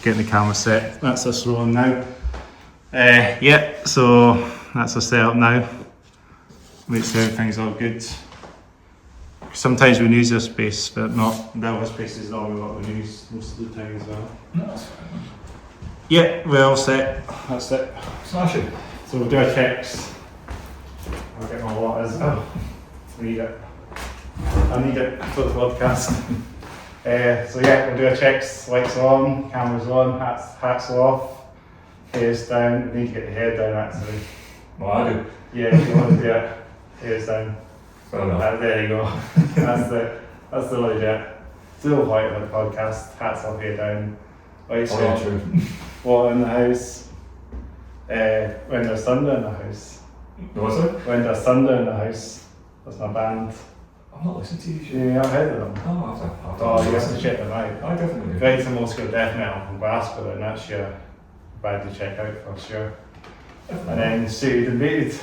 getting the camera set. That's us rolling now. Yeah, so that's our setup now. Make sure everything's all good. Sometimes we use our space, but not the other space is normally what we use most of the time as well. No, that's fine. Yeah, we're all set. That's it. Smashing. So we'll do our checks. I'll get my waters. Oh, I need it. I need it for the podcast. So yeah, we'll do our checks. Lights on, cameras on, hats off, hair's down. We need to get the hair down actually. Well, I do. Yeah, if you want to do it, hair's down. Fair enough. There you go. That's the legit. Still white on the podcast. Hats off, hair down. Lights on. Water in the house. When there's thunder in the house. What's it? When there's thunder in the house. That's my band. I'm not listening to you. Sure. Yeah, I've heard of them. Oh, You have to check them out. I definitely do. Very some old school death metal from Glasgow, and that's your band to check out for sure. Definitely. And then Suited and Baited.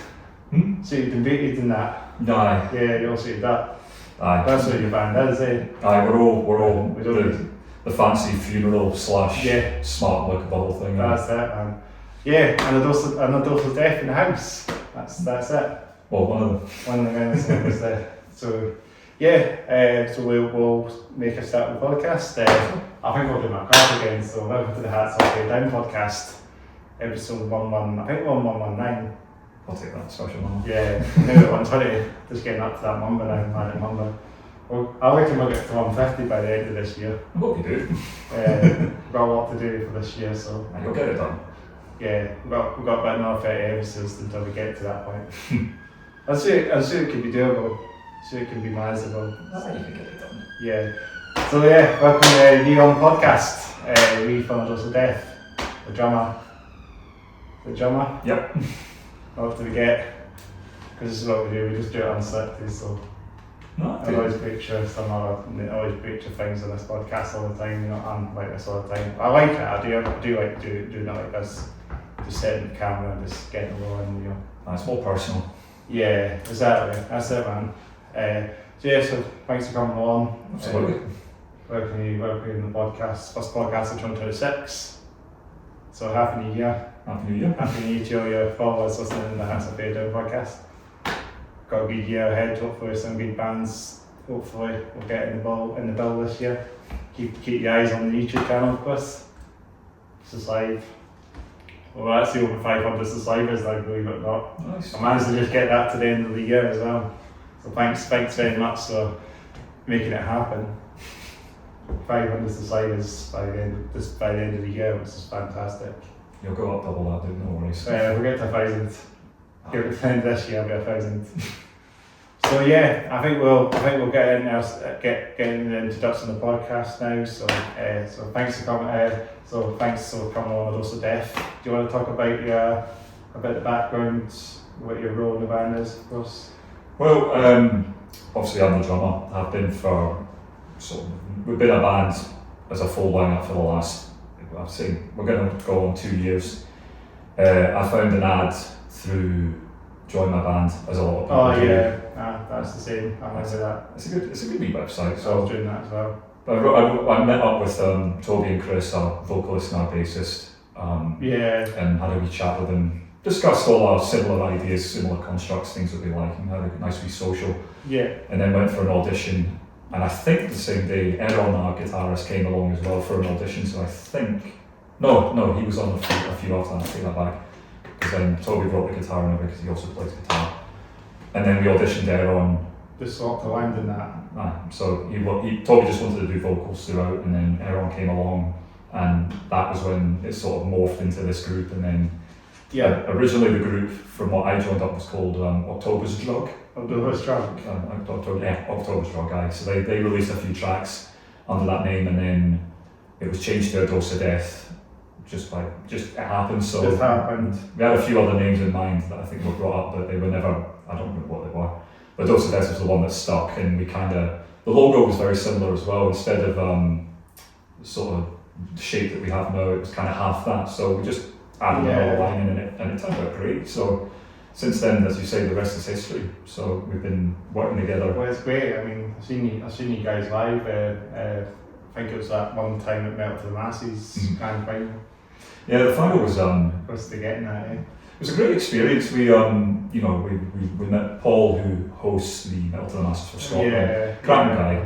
Hmm? Suited and Baited in that. Aye. Yeah, you all suited that. Aye. That's what your band is, eh? Aye, we're all We don't the fancy funeral slash Yeah. smart look of the whole thing. That's it, man. Yeah, and a dose of death in the house. That's it. Well, one of them. One of the guys was there. So yeah, so we'll make a start with the podcast. I think we'll do my crap again. So welcome to the Hats Off Way Down podcast, episode 1119. I'll take that special number. Yeah, now at 120. Just getting up to that number now, magic number. Well, I reckon we'll get to 150 by the end of this year. I hope you do. We've got a lot to do for this year, so And you'll get it done. yeah, we've got about another 30 episodes until we get to that point. I'm sure it can be doable. I'm sure it can be manageable. Aye, you can get it done. Yeah. So yeah, welcome to you on the podcast. We from A Dose of Death. The drummer. Yep. What do we get? Because this is what we do. We just do it unscripted. So No, I always picture things on this podcast all the time. You know, I'm like this all the time. I like it. I do like doing it like this. Just setting the camera and just getting rolling. You know. it's more personal. Yeah, exactly. That's it, man. So yeah, so thanks for coming along. Absolutely. Welcome you in the podcast. First podcast of 2026. So happy New Year. Happy New Year. Happy New Year to all your followers listening to the Hats Off Way Down podcast. Got a good year ahead, hopefully some good bands. Hopefully we'll get in the bill this year. Keep your eyes on the YouTube channel, of course. This is live. Well, that's the over 500 subscribers, like, believe it or not. Nice. I managed to just get that to the end of the year as well. So thanks very much for making it happen. 500 subscribers by the end of the year, which is fantastic. You'll go up double that, dude, no worries. We'll get to 1,000. Give it to the end of this year, I'll be 1,000. So yeah, I think we'll get in the introduction of the podcast now. So thanks for coming. Thanks for coming on A Dose of Death. Do you want to talk about the background, what your role in the band is, of course? Well, obviously I'm the drummer. I've been we've been a band as a full lineup for the last, I'd say we're going to go on 2 years. I found an ad through Join My Band, as a lot of people do. Oh yeah, that's the same. I remember that. It's a good wee website. So I was doing that as well. But I met up with Toby and Chris, our vocalist and our bassist, and had a wee chat with them. Discussed all our similar ideas, similar constructs, things that we like, and had a nice wee social. Yeah. And then went for an audition, and I think the same day, Aaron, our guitarist, came along as well for an audition. So I think, no, he was on a few after that. I take that back. Because then Toby brought the guitar in because he also plays guitar. And then we auditioned Aaron. Just sort of land in that. So Toby just wanted to do vocals throughout, and then Aaron came along, and that was when it sort of morphed into this group. And then originally the group, from what I joined up, was called October's Drug. October's Drug. October's Drug, aye. So they released a few tracks under that name, and then it was changed to A Dose of Death. It happened. So it happened. We had a few other names in mind that I think were brought up, but they were never, I don't remember what they were. But Dose of Death was the one that stuck, and the logo was very similar as well. Instead of sort of the shape that we have now, it was kind of half that. So we just added another line in, and it turned out great. So since then, as you say, the rest is history. So we've been working together. Well, it's great. I mean, I've seen you guys live think it was that one time at Melted to the Masses grand final. Yeah, the final was What's they getting at? Eh? it was a great experience. We we met Paul, who hosts the Metal to the Masses for Scotland. Yeah, Cracking guy.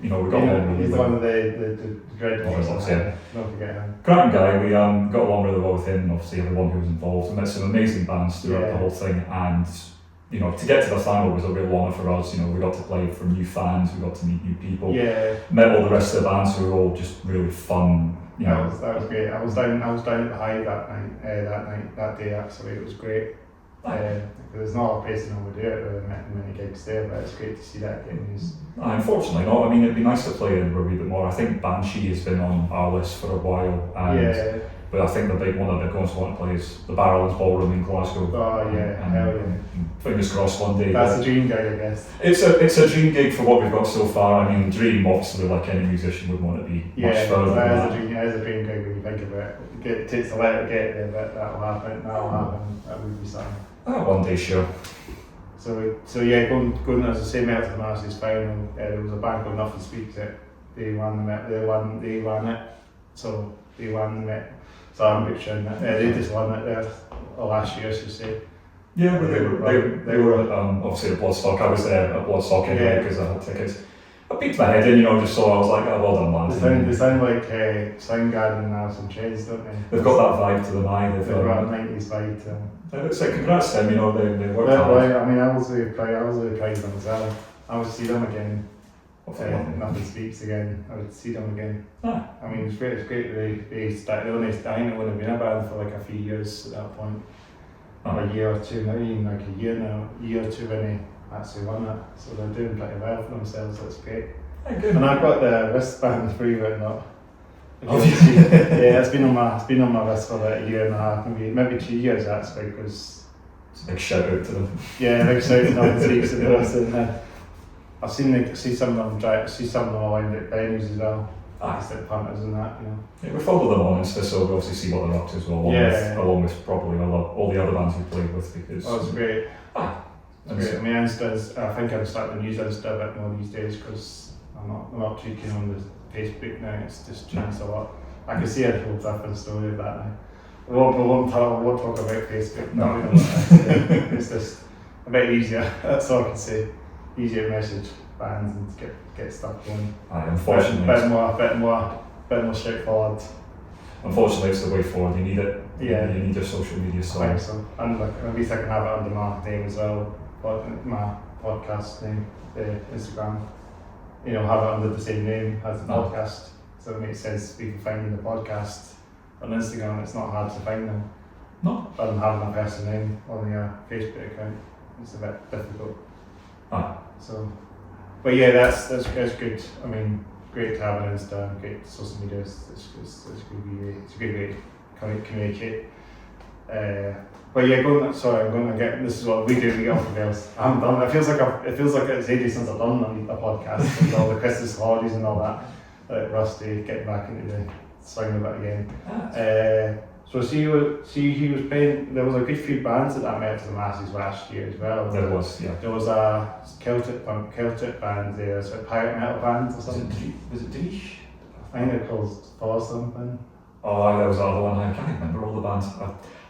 We got along really he's well. one of the dreadlocks. Yeah. Not forget him. Cracking guy. We got along really well with him. Obviously, everyone who was involved. We met some amazing bands throughout the whole thing, and to get to the final was a real honour for us. We got to play for new fans. We got to meet new people. Yeah. Met all the rest of the bands who were all just really fun. That was great. I was down at the Hive that day actually. It was great. There's not a place in all we do it. There met many gigs there, but it's great to see that getting used. Unfortunately not. I mean, it'd be nice to play in a wee bit more. I think Banshee has been on our list for a while, but I think one of the big ones I want to play is the Barrels Ballroom in Glasgow. Oh yeah, hell yeah. Fingers crossed one day. That's a dream gig, I guess. It's a dream gig for what we've got so far. I mean, dream obviously, like any musician would want to be much further than that. That is a dream gig when you think about it. It takes a lot to get there, but that'll happen. That would be something. One day, sure. So yeah, going as I say, Metal to the Masses final. There was a band called Nothing Speaks It. They won it. So they won it. So I'm picturing that. They just won it there last year, so say. Yeah, but they were obviously at Bloodstock. I was there at Bloodstock anyway because I had tickets. I peeked my head in, just saw. I was like, well done, man. They sound like Soundgarden and Alice in Chains, don't they? They've got that vibe to them. They've got a 90s vibe to them. It's like congrats to them. They worked hard. I mean, I was really proud of them as well. I would see them again. Nothing Speaks again. I would see them again. I mean, it's great. It's great. They started. I think they would have been a band for like a few years at that point. A year or two, maybe even like a year or two when they actually won it. So they're doing pretty well for themselves. That's great. Good. And I've got the wristband free written up. Yeah, it's been on my wrist for about a year and a half, maybe 2 years actually, because it's a big shout out to them. Yeah, big shout out to Nothing Speaks It and I've see some of them aligned at venues as well. Just at punters and that, Yeah, we follow them on Insta, so we obviously see what they're up to as well, along with probably all the other bands we played with because. Oh, it's great. It's great. I mean, Insta's. I think I'm starting to use Insta a bit more these days because I'm not too keen on the Facebook now. It's just changed a lot. I can see a whole different story of that now. We won't talk about Facebook. No. It's just a bit easier. That's all I can say. Easier message bands and get stuff going. Unfortunately, bit more straightforward. Unfortunately, it's the way forward. You need it. Yeah. You need your social media. So. I think so. And at least I can have it under my name as well. My podcast name, Instagram. Have it under the same name as the podcast. So it makes sense people finding the podcast on Instagram. It's not hard to find them. No. Rather than having a personal name on your Facebook account, it's a bit difficult. So, but yeah, that's good. I mean, great to have an Insta, great social media. It's a good way to communicate. But yeah, this is what we do. We get off the rails. I'm done. It feels like it's ages since I've done a podcast with all the Christmas holidays and all that. Rusty, getting back into the swing of it again. So he was playing. There was a good few bands that met to the Masses last year as well. There was a Celtic band there. Was it pirate metal bands or something? Was it Deesh? I think they're called For something. Oh, there was another one. I can't remember all the bands.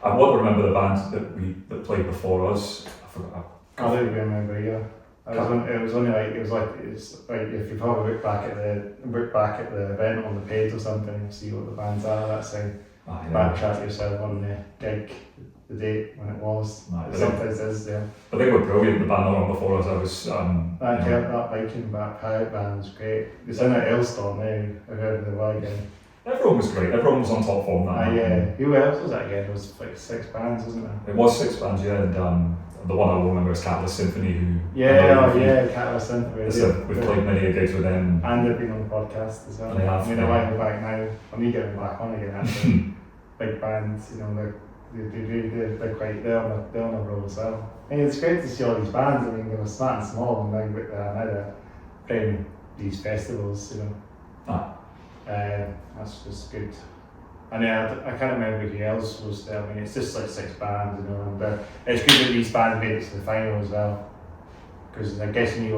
I want to remember the bands that played before us. I forgot. I don't remember either. It's like if you probably look back at the event on the page or something and see what the bands are. That's how. Backtrack yourself on the gig, the date when it was. Sometimes it is there. But they were brilliant. The band that were on before us, I was. That Viking pirate band was great. They sound like Elstorm now. I've heard they were again. Everyone was great. Everyone was on top form that night. Who else was that again? It was like 6 bands, wasn't there? It was 6 bands, yeah. And the one I will remember is Catalyst Symphony, who. Catalyst Symphony. We've played many gigs with them. And they've been on the podcast as well. They have. I mean, I might go back now. I need to get them back on again. Actually. Big bands, they're on a roll as well. I mean, it's great to see all these bands. I mean, they were smart and small, and now they're playing these festivals. That's just good. And I can't remember who else was there. I mean, it's just like 6 bands, and it's good that these bands made it to the final as well. because I'm guessing they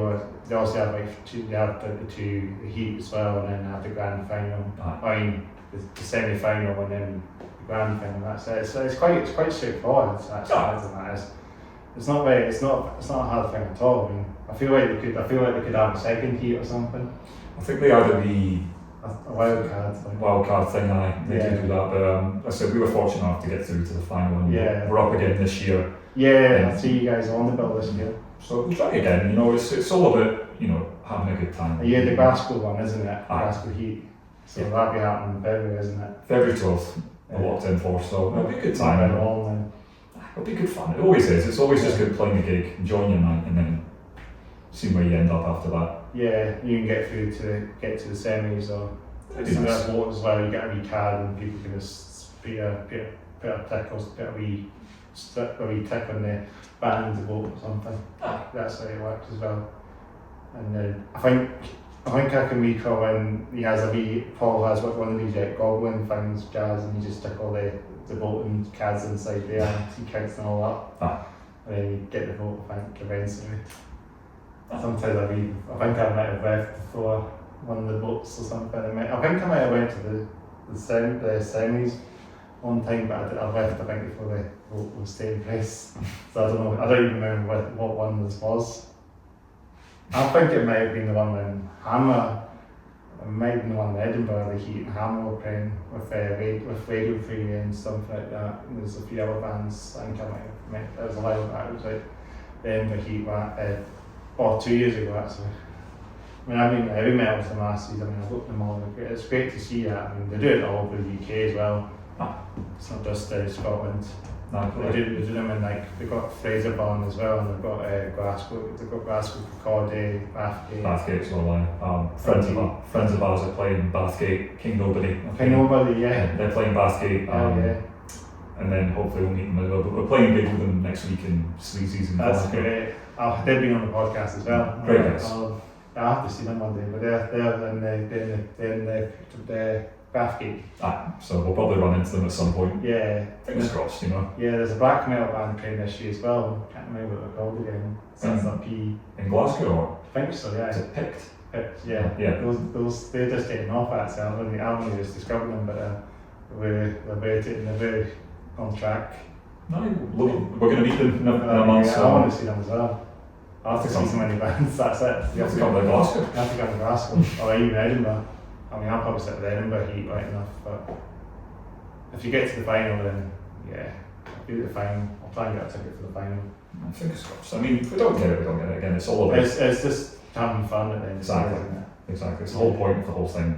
also have they have the heat as well, and then have the grand final. I mean the semi final and then the grand final. That's it. So it's quite straightforward. It's not a hard thing at all. I mean, I feel like they could have a second heat or something. I think they either be a wild card thing. They do that, but like I said, we were fortunate enough to get through to the final, and we're up again this year. Yeah, I see you guys on the bill this year. So we'll try again. You know, it's all about having a good time. Yeah, the Glasgow one, isn't it? Glasgow Heat. So that'll be happening in February, isn't it? February 12th. We're locked in for, so it'll be a good time. It'll be good fun. It always is. It's always just good playing a gig, enjoying your night, and then seeing where you end up after that. Yeah, you can get through to the semis, or it's nice. Vote as well. You get a wee card, and people can just put a tick on the band to vote or something. That's how it works as well. And then I think Akamika, when Paul has one of these goblin things, Jazz, and you just stick all the voting cards inside there, and he counts them all up, and then you get the vote. I think eventually. Sometimes I think I might have left before one of the votes or something. I think I might have went to the semis one time, but I left I think before the vote was taking place. So I don't know. I don't even remember what one this was. I think it might have been the one in Hammer. It might have been the one in Edinburgh, the Heat and Hammer were playing with Radio Free and stuff like that. And there's a few other bands. I think I might have met. It was a while back. It was like the Edinburgh Heat. 2 years ago actually. I mean, I've been met with them last season. I mean, I've looked them all. It's great to see that. I mean, they do it all over the UK as well. It's not just Scotland. They do them in they've got Fraserburn as well, and they've got Glasgow. They've got Glasgow, Kirkcaldy, Bathgate. Bathgate's well, friends of ours are playing Bathgate, King Nobody. Yeah. They're playing Bathgate. And then hopefully we'll meet them as well. But we're playing big with them next week in Sleazy's in That's great. They've been on the podcast as well. Great guys. I have to see them one day, but they're in the Bathgate. So we'll probably run into them at some point. Yeah. Fingers crossed, you know. Yeah, there's a black metal band playing this year as well. Can't remember what they're called again. In Glasgow, or? I think so, yeah. Is it Picked? Picked, yeah. Those they're just getting off actually. I only just discovered them, but they're very on track. No, we're going to meet them in a month. I want to see them as well. I have to see so many bands, that's it. You have to come to Glasgow. You have to come to Glasgow, or even Edinburgh. I mean, I'll probably sit with Edinburgh Heat right enough, but if you get to the final, then I'll do the final. I'll try and get a ticket for the final. Fingers crossed. I mean, if we don't get it, we don't get it. Again, it's all about. It's just having fun at the end. Exactly. Exactly. It's the whole point of the whole thing.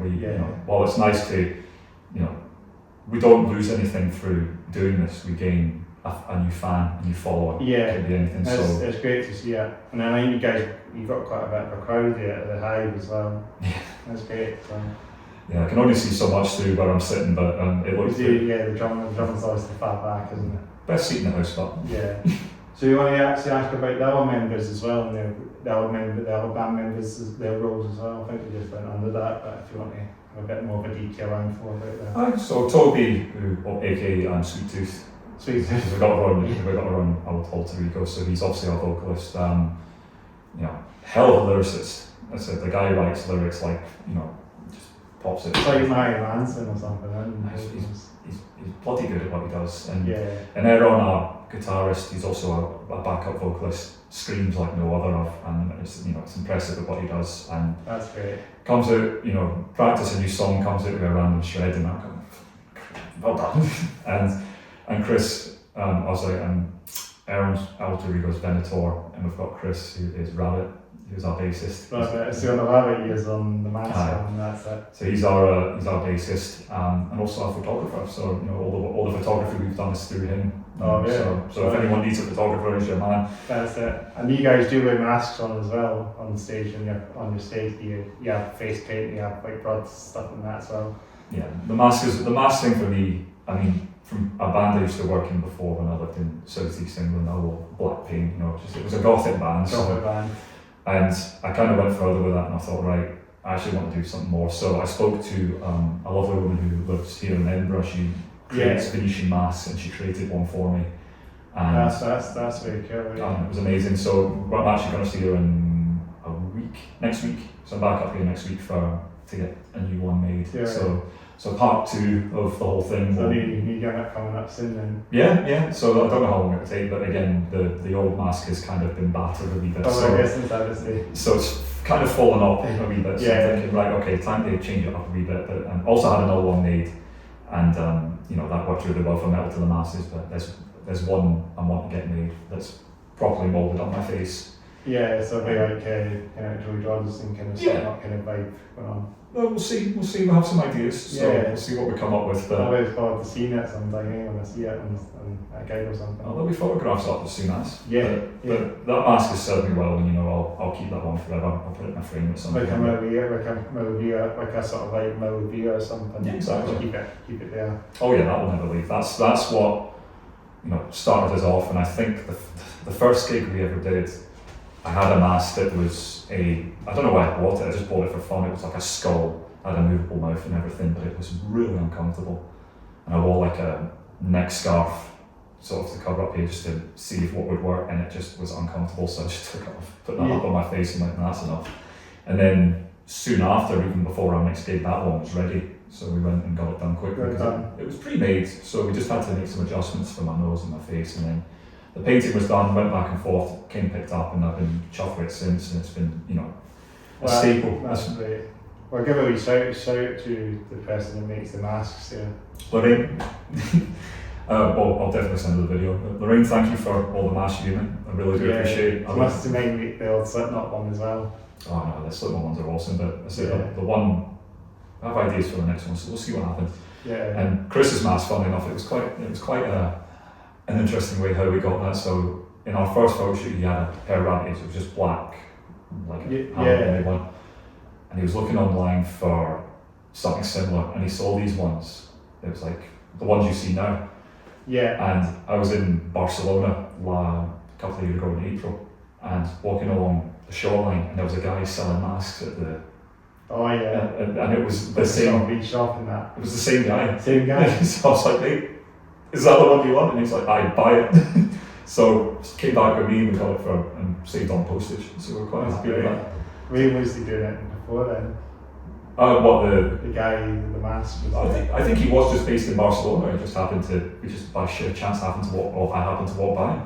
While it's nice to, we don't lose anything through doing this. We gain a new fan, a new follower. Yeah, it could be anything. It's great to see it. And then I think you've got quite a bit of a crowd here at the Hive as well. Yeah, that's great. So. Yeah, I can only see so much through where I'm sitting, but it looks good. Yeah, the drummer's always the far back, isn't it? Best seat in the house, but. Yeah. So you want to actually ask about the other members as well, and the other band members, their roles as well. I think we just went under that, but if you want to have a bit more of a detailed info about that. So Toby, aka Sweet Tooth. Sweet Tooth. We've got to run our alter ego, so he's obviously our vocalist. Hell of a lyricist. I said the guy writes lyrics like, just pops it. It's like Mary Manson or something. He's bloody good at what he does. And Aaron, our guitarist, he's also a backup vocalist, screams like no other, and it's impressive at what he does. And that's great. Comes out, practice a new song, comes out with a random shred, and that well done. and Chris, Aaron's alter ego is Venator, and we've got Chris, who is Rabbit, who's our bassist. Rabbit, so the Rabbit is on the mask, and that's it. So he's our bassist, and also our photographer. So all the photography we've done is through him. So if anyone needs a photographer, he's your man. That's it. And you guys do wear masks on as well on the stage, and on your stage you have face paint, you have like blood stuff and that as well. Yeah, the mask thing for me. I mean, from a band I used to work in before when I lived in South East England, I wore black paint. It was a gothic band. And I kind of went further with that, and I thought, right, I actually want to do something more. So I spoke to a lovely woman who lives here in Edinburgh. She creates Venetian masks, and she created one for me. And that's very cool. and it was amazing. So I'm actually going to see her in a week, next week. So I'm back up here next week to get a new one made. Yeah. So part 2 of the whole thing. So you get that coming up soon then. Yeah. So I don't know how long it'll take, but again, the old mask has kind of been battered a wee bit. I guess since that is the. So it's kind of fallen off a wee bit. So Yeah. I'm thinking, right, okay, time to change it up a wee bit. But also had another one made, and that worked really well for Metal to the Masses. But there's one I want to get made that's properly moulded on my face. Yeah, so be like Joey Johnson kind of that kind of vibe going on. Well, we'll see. We'll have some ideas. So we'll see what we come up with. But I've always forward to seeing it sometime when I see it on a guide or something. there'll be photographs up as soon as. Yeah. But that mask has served me well, and I'll keep that one forever. I'll put it in my frame at some point. Like a sort of like Melody or something. Yeah, exactly. Keep it there. Oh yeah, that will never leave. That's what started us off, and I think the first gig we ever did, I had a mask that was I don't know why I bought it, I just bought it for fun. It was like a skull, had a movable mouth and everything, but it was really uncomfortable. And I wore like a neck scarf sort of to cover up here just to see if what would work, and it just was uncomfortable, so I just took it off, put that up on my face and went, that's enough. And then soon after, even before our next gig, that one was ready. So we went and got it done quickly. It was pre-made, so we just had to make some adjustments for my nose and my face, and then the painting was done, went back and forth, came picked up, and I've been chuffed with it since, and it's been, a staple. That's great. Well, give a wee shout out to the person who makes the masks there. Lorraine, I'll definitely send her the video. Lorraine, thank you for all the mask unit. I really do appreciate it. I must have made the old Slipknot one as well. Oh no, the Slipknot ones are awesome, but I say the one, I have ideas for the next one, so we'll see what happens. Yeah. And Chris's mask, funnily enough, it was quite an interesting way how we got that. So in our first photo shoot, he had a pair of rabbits. It was just black, like a one. And he was looking online for something similar, and he saw these ones. It was like the ones you see now. Yeah. And I was in Barcelona a couple of years ago in April, and walking along the shoreline, and there was a guy selling masks at the. Oh yeah. And it was the same. Big shop in that. It was the same guy. Same guy. So I was like, hey, is that the one you want? And he's like, I'd buy it. So came back with me, and we got it and saved on postage. So we were quite happy with that. We was doing it before then. The guy with the mask. I think he was just based in Barcelona. He just happened to, by sheer chance, I happened to walk by him.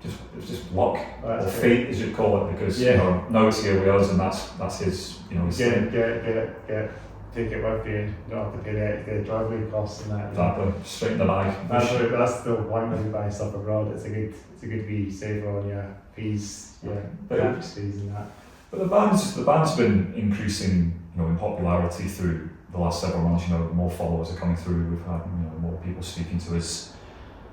It was just luck, or fate, as you'd call it, because now it's here with us, and that's his, his thing. Take it with you. You don't have to pay the driveway costs and that. Exactly, straight in the bag. That's the one when you buy stuff abroad. It's a good wee saver on your fees, tax fees and that. But the band's been increasing, in popularity through the last several months. More followers are coming through. We've had more people speaking to us.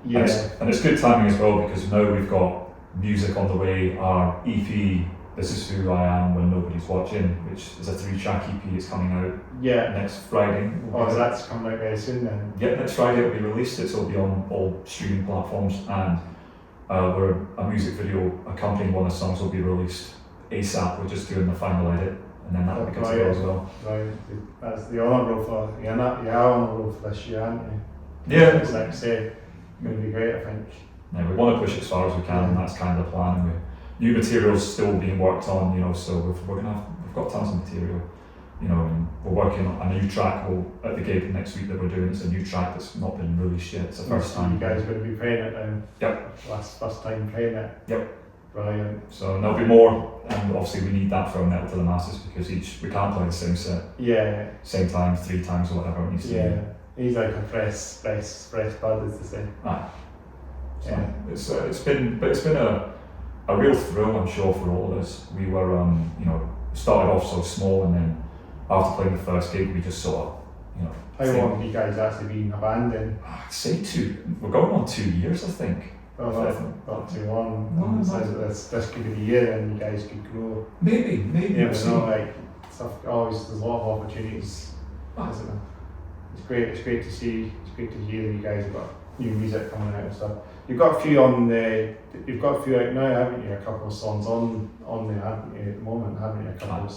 Yeah. And it's good timing as well, because now we've got music on the way. Our EP, This Is Who I Am When Nobody's Watching, which is a 3-track EP. It's coming out next Friday. So that's coming out very soon then? Yeah, next Friday it'll be released. It'll be on all streaming platforms, and a music video accompanying one of the songs will be released ASAP. We're just doing the final edit, and then that'll be good to go as well. Right, that's the honour roll for this year, aren't you? Yeah. It's like say, going to be great, I think. Yeah, we want to push it as far as we can, and that's kind of the plan. New material's still being worked on, so we've got tons of material, and we're working on a new track at the gig next week that we're doing. It's a new track that's not been released yet. It's the first time. You guys are going to be playing it then? Yep. First time playing it? Yep. Brilliant. So there'll be more, and obviously we need that for Metal to the Masses, because we can't play the same set. Yeah. Same time, 3 times or whatever it needs to be. Yeah. He's like a fresh blood, as they say. So it's been a real thrill, I'm sure, for all of us. We were, started off so small, and then after playing the first gig, we just sort of, How long have you guys actually been a band then? I'd say 2. We're going on 2 years, I think. Well, not too long. This could be the year, and you guys could grow. Maybe. Yeah, but not like stuff. There's a lot of opportunities. Isn't there? It's great. It's great to see. It's great to hear that you guys have got new music coming out and stuff. You've got a few You've got a few out now, haven't you? A couple of songs on there, haven't you? At the moment, haven't you? A couple.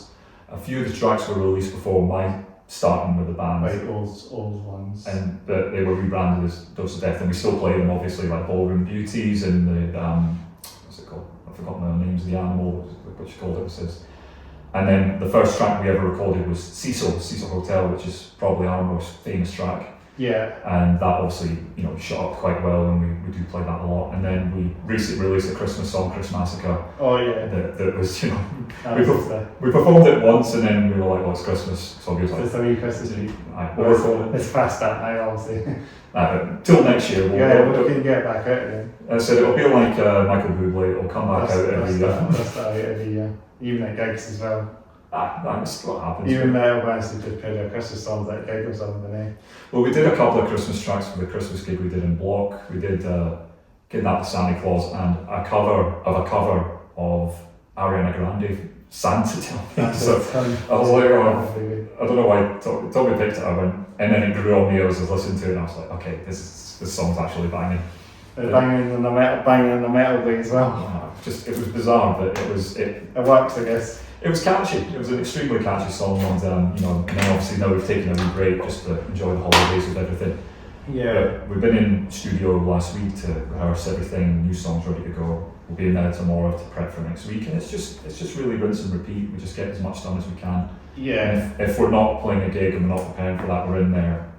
A few of the tracks were released before my starting with the band. Like old ones. And they were rebranded as Dose of Death, and we still play them, obviously, like Ballroom Beauties and the, what's it called? I've forgotten the names of the animal, which called it was. And then the first track we ever recorded was Cecil Hotel, which is probably our most famous track. Yeah. And that obviously, shot up quite well, and we do play that a lot. And then we recently released a Christmas song, Chris Massacre. Oh yeah. That was, we performed it once, and then we were like, "Oh, it's Christmas." So we was like, "It's a wee Christmas tree." We'll record it. It's past that now, obviously. Till next year, we can get back out again. So it'll be like Michael Bublé. It'll come back out every year. That's that out every year, even at gigs as well. That's what happens. Even metal bands who just play their Christmas songs at gig or something, eh? Well, we did a couple of Christmas tracks for the Christmas gig we did in Block. We did Kidnap the Santa Claus and a cover of Ariana Grande, Santa Tell Me. So I was like, I don't know why Tommy picked it up, and then it grew on me. I was listening to it, and I was like, okay, this song's actually banging. Banging on the metal beat as well. It was bizarre, but it works, I guess. It was catchy. It was an extremely catchy song, and and then obviously now we've taken a wee break just to enjoy the holidays with everything. Yeah. But we've been in studio last week to rehearse everything, new songs ready to go. We'll be in there tomorrow to prep for next week, and it's just really rinse and repeat. We just get as much done as we can. Yeah. And if we're not playing a gig and we're not preparing for that, we're in there,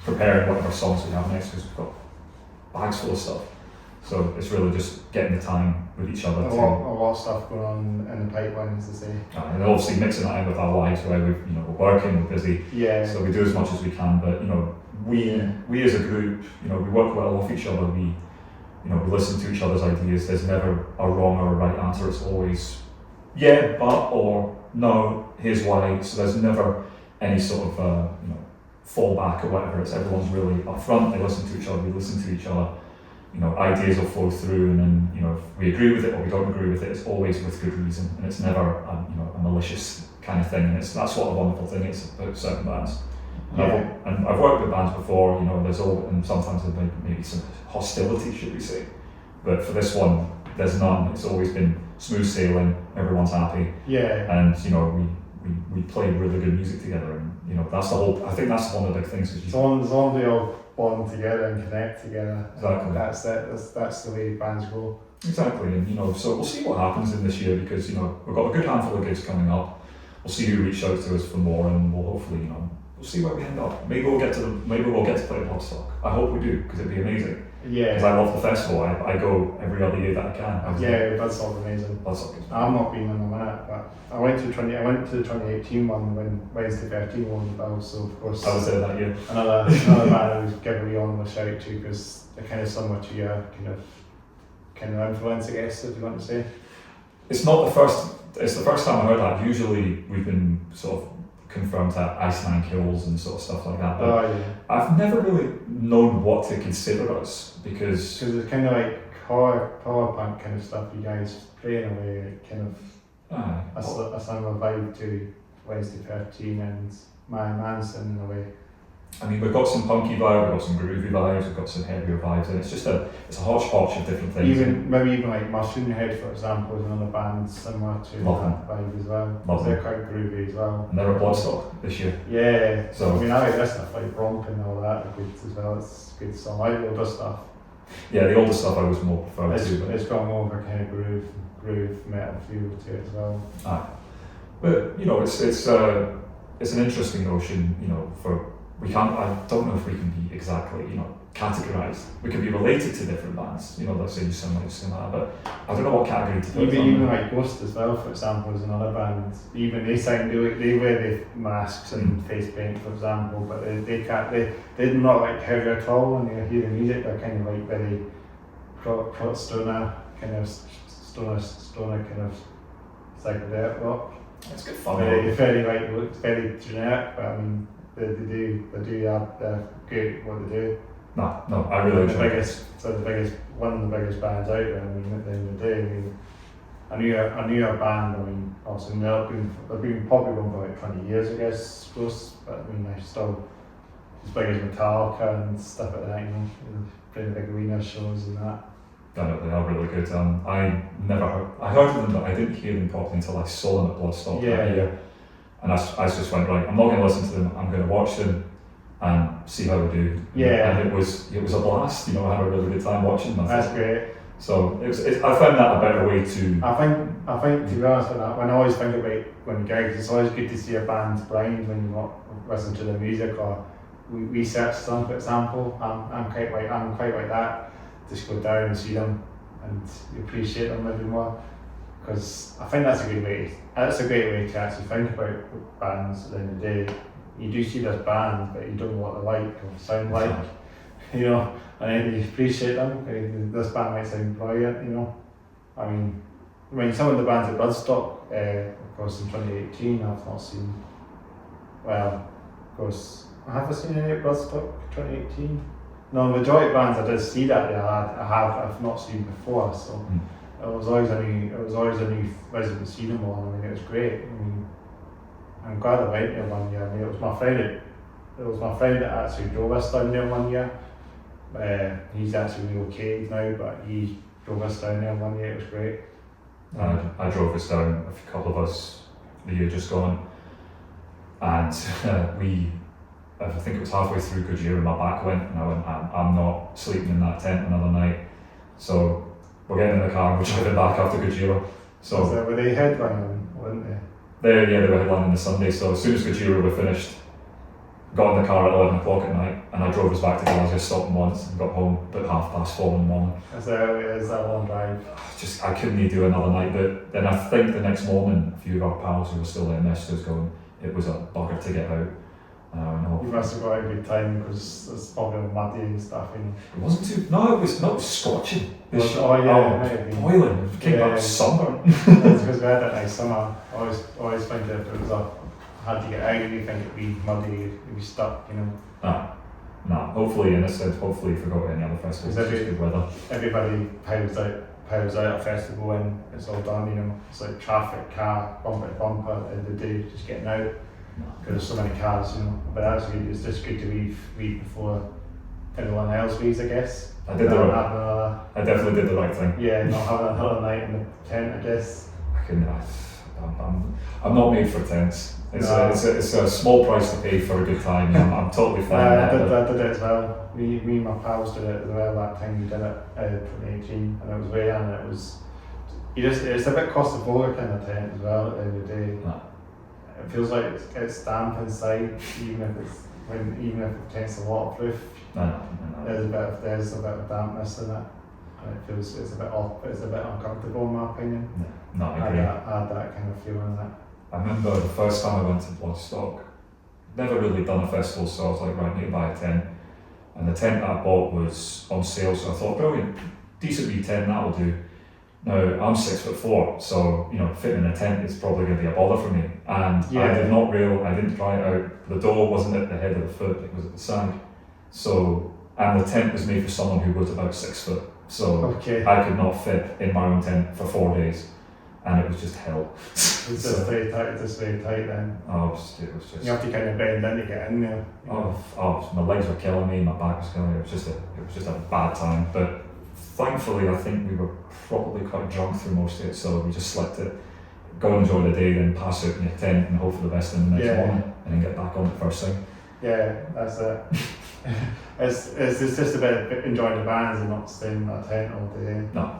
preparing whatever songs we have next, because we've got bags full of stuff. So it's really just getting the time with each other. A lot of stuff going on in the pipeline, as they say. And obviously mixing that in with our lives, where we're working, we're busy. Yeah. So we do as much as we can, but we as a group, we work well off each other. We listen to each other's ideas. There's never a wrong or a right answer. It's always yeah, but, or no, here's why. So there's never any sort of fallback or whatever. It's everyone's really upfront. They listen to each other. We listen to each other. Ideas will flow through, and then if we agree with it or we don't agree with it, it's always with good reason, and it's never a malicious kind of thing. And that's what a wonderful thing is about certain bands. And I've worked with bands before. There's and sometimes there's maybe some hostility, should we say, but for this one, there's none. It's always been smooth sailing. Everyone's happy. Yeah. And we play really good music together, and that's the whole. I think that's one of the big things. As long as they all bond together and connect together. Exactly. That's it. That's the way bands go. Exactly, and so we'll see what happens in this year, because we've got a good handful of gigs coming up. We'll see who reach out to us for more, and we'll hopefully we'll see where we end up. Maybe we'll get to play Bloodstock. I hope we do, because it'd be amazing. Yeah. Because I love the festival. I go every other year that I can. Bloodstock's amazing. Bloodstock is. I've not been on the minute, but I went to the 2018 one when Wednesday 13 won the bell, so of course I was there that year. Another band I was giving you on the shout out to, because they're kind of similar to your kind of influence, I guess, if you want to say. It's not the first. It's the first time I heard that. Usually we've been sort of confirmed to Iceman Kills and sort of stuff like that. But I've never really known what to consider us, because it's kind of like power punk kind of stuff. You guys play in a way, like kind of a similar vibe to Wednesday 13 and My Manson in a way. I mean, we've got some punky vibes, we've got some groovy vibes, we've got some heavier vibes, and it's just a hodgepodge of different things. Maybe even like Mushroom Head, for example, is another band similar to that vibe as well. They're quite groovy as well. And they're a Bloodstock this year. Yeah. So I mean, I like their stuff, like Romp and all that, are good as well. It's good song. I like the older stuff. Yeah, the older stuff I was more preferred to. It's got more of a kind of groove metal feel to it as well. But it's an interesting notion, for. I don't know if we can be exactly, categorised. We can be related to different bands, let's say you sound like that, but I don't know what category to put even like Ghost as well, for example, is another band. Even they wear the masks and face paint, for example, but they're not like heavy at all when you hear the music. They're kind of like very stoner kind of psychedelic rock. It's good fun. Very generic, but I mean, they do they're good what they do. No, I really enjoy it. One of the biggest bands out there. I mean, at the end of the day, I mean, a newer band. I mean, obviously they've been popular for like 20 years, I guess, close. But I mean, they're still as big as Metallica and stuff like that. Playing big arena shows and that. I know, they are really good. I heard of them, but I didn't hear them properly until I saw them at Bloodstock that year. And I just went, right, I'm not going to listen to them, I'm going to watch them and see how they do. Yeah. And it was a blast, you know, I had a really good time watching them. That's great. So I found that a better way to... I think to be honest with that, when I always think about when gigs, it's always good to see a band blind when you listen to the music or research some, for example. I'm quite like that. Just go down and see them and appreciate them a little more. Because I think that's a great way to actually think about bands at the end of the day. You do see this band, but you don't know what they like or sound like, you know, and then you appreciate them. This band might sound brilliant, you know. I mean, some of the bands at Bloodstock, of course, in 2018, I've not seen. Well, of course, have I seen any at Bloodstock 2018? No, the majority of bands I did see that I've not seen before, so. It was always a new resident seeing them all. I mean, it was great. I mean, I'm glad I went there one year. I mean, it was my friend that actually drove us down there one year. He's actually relocated now, but he drove us down there one year. It was great. I drove us down, a couple of us, the year just gone, and I think it was halfway through Goodyear and my back went, and I went, I'm not sleeping in that tent another night. So we're getting in the car and we're driving back after Goodyear. So were they headlining, weren't they? They were headlining the Sunday. So as soon as Goodyear were finished, got in the car at 11 o'clock at night, and I drove us back to Glasgow, stopped them once, and got home about 4:30 in the morning. Is that a long drive? I couldn't do another night, but then I think the next morning, a few of our pals who were still there messaged us going, it was a bugger to get out. You must have got a good time because it's probably muddy and stuff. And it wasn't too. No, it was not scorching. Boiling. It came back sunburnt. It's because we had that nice summer. I always think that if it was had to get out, you think it'd be muddy, you'd be stuck, you know. Nah. Hopefully, in this sense, hopefully, if we go to any other festivals, it's good weather. Everybody piles out a festival when it's all done, you know. It's like traffic, car, bumper to bumper at the end of the day, just getting out. Because there's so many cars, you know. But actually, it's just good to leave before everyone else leaves, I guess. I definitely did the right thing. Yeah, not having another night in the tent, I guess. I'm not made for tents. It's a small price to pay for a good time. I'm totally fine. I did it as well. Me and my pals did it as well that time we did it in 2018, and it was way and it was. It's a bit claustrophobic in the tent as well at the end of the day. It feels like it's damp inside, even if the tent's waterproof. There's a bit of dampness in it, and it feels it's a bit uncomfortable in my opinion. I agree. I had that kind of feeling in it. I remember the first time I went to Bloodstock, never really done a festival, so I was like, right, I need to buy a tent. And the tent that I bought was on sale, so I thought, brilliant, decent wee tent, that'll do. Now, I'm 6'4", so, you know, fitting in a tent is probably going to be a bother for me. And I didn't try it out. The door wasn't at the head of the foot, it was at the side. So, and the tent was made for someone who was about 6 foot. So, I could not fit in my own tent for 4 days. And it was just hell. It's just very tight then. Oh, it was just... You have to kind of bend in to get in there. My legs were killing me, my back was killing me. It was just a bad time. But thankfully, I think we were probably quite drunk through most of it, so we just slept it, go and enjoy the day, then pass out in your tent and hope for the best in the next morning, and then get back on the first thing. Yeah, that's it. it's just about enjoying the bands and not staying in that tent all day. No,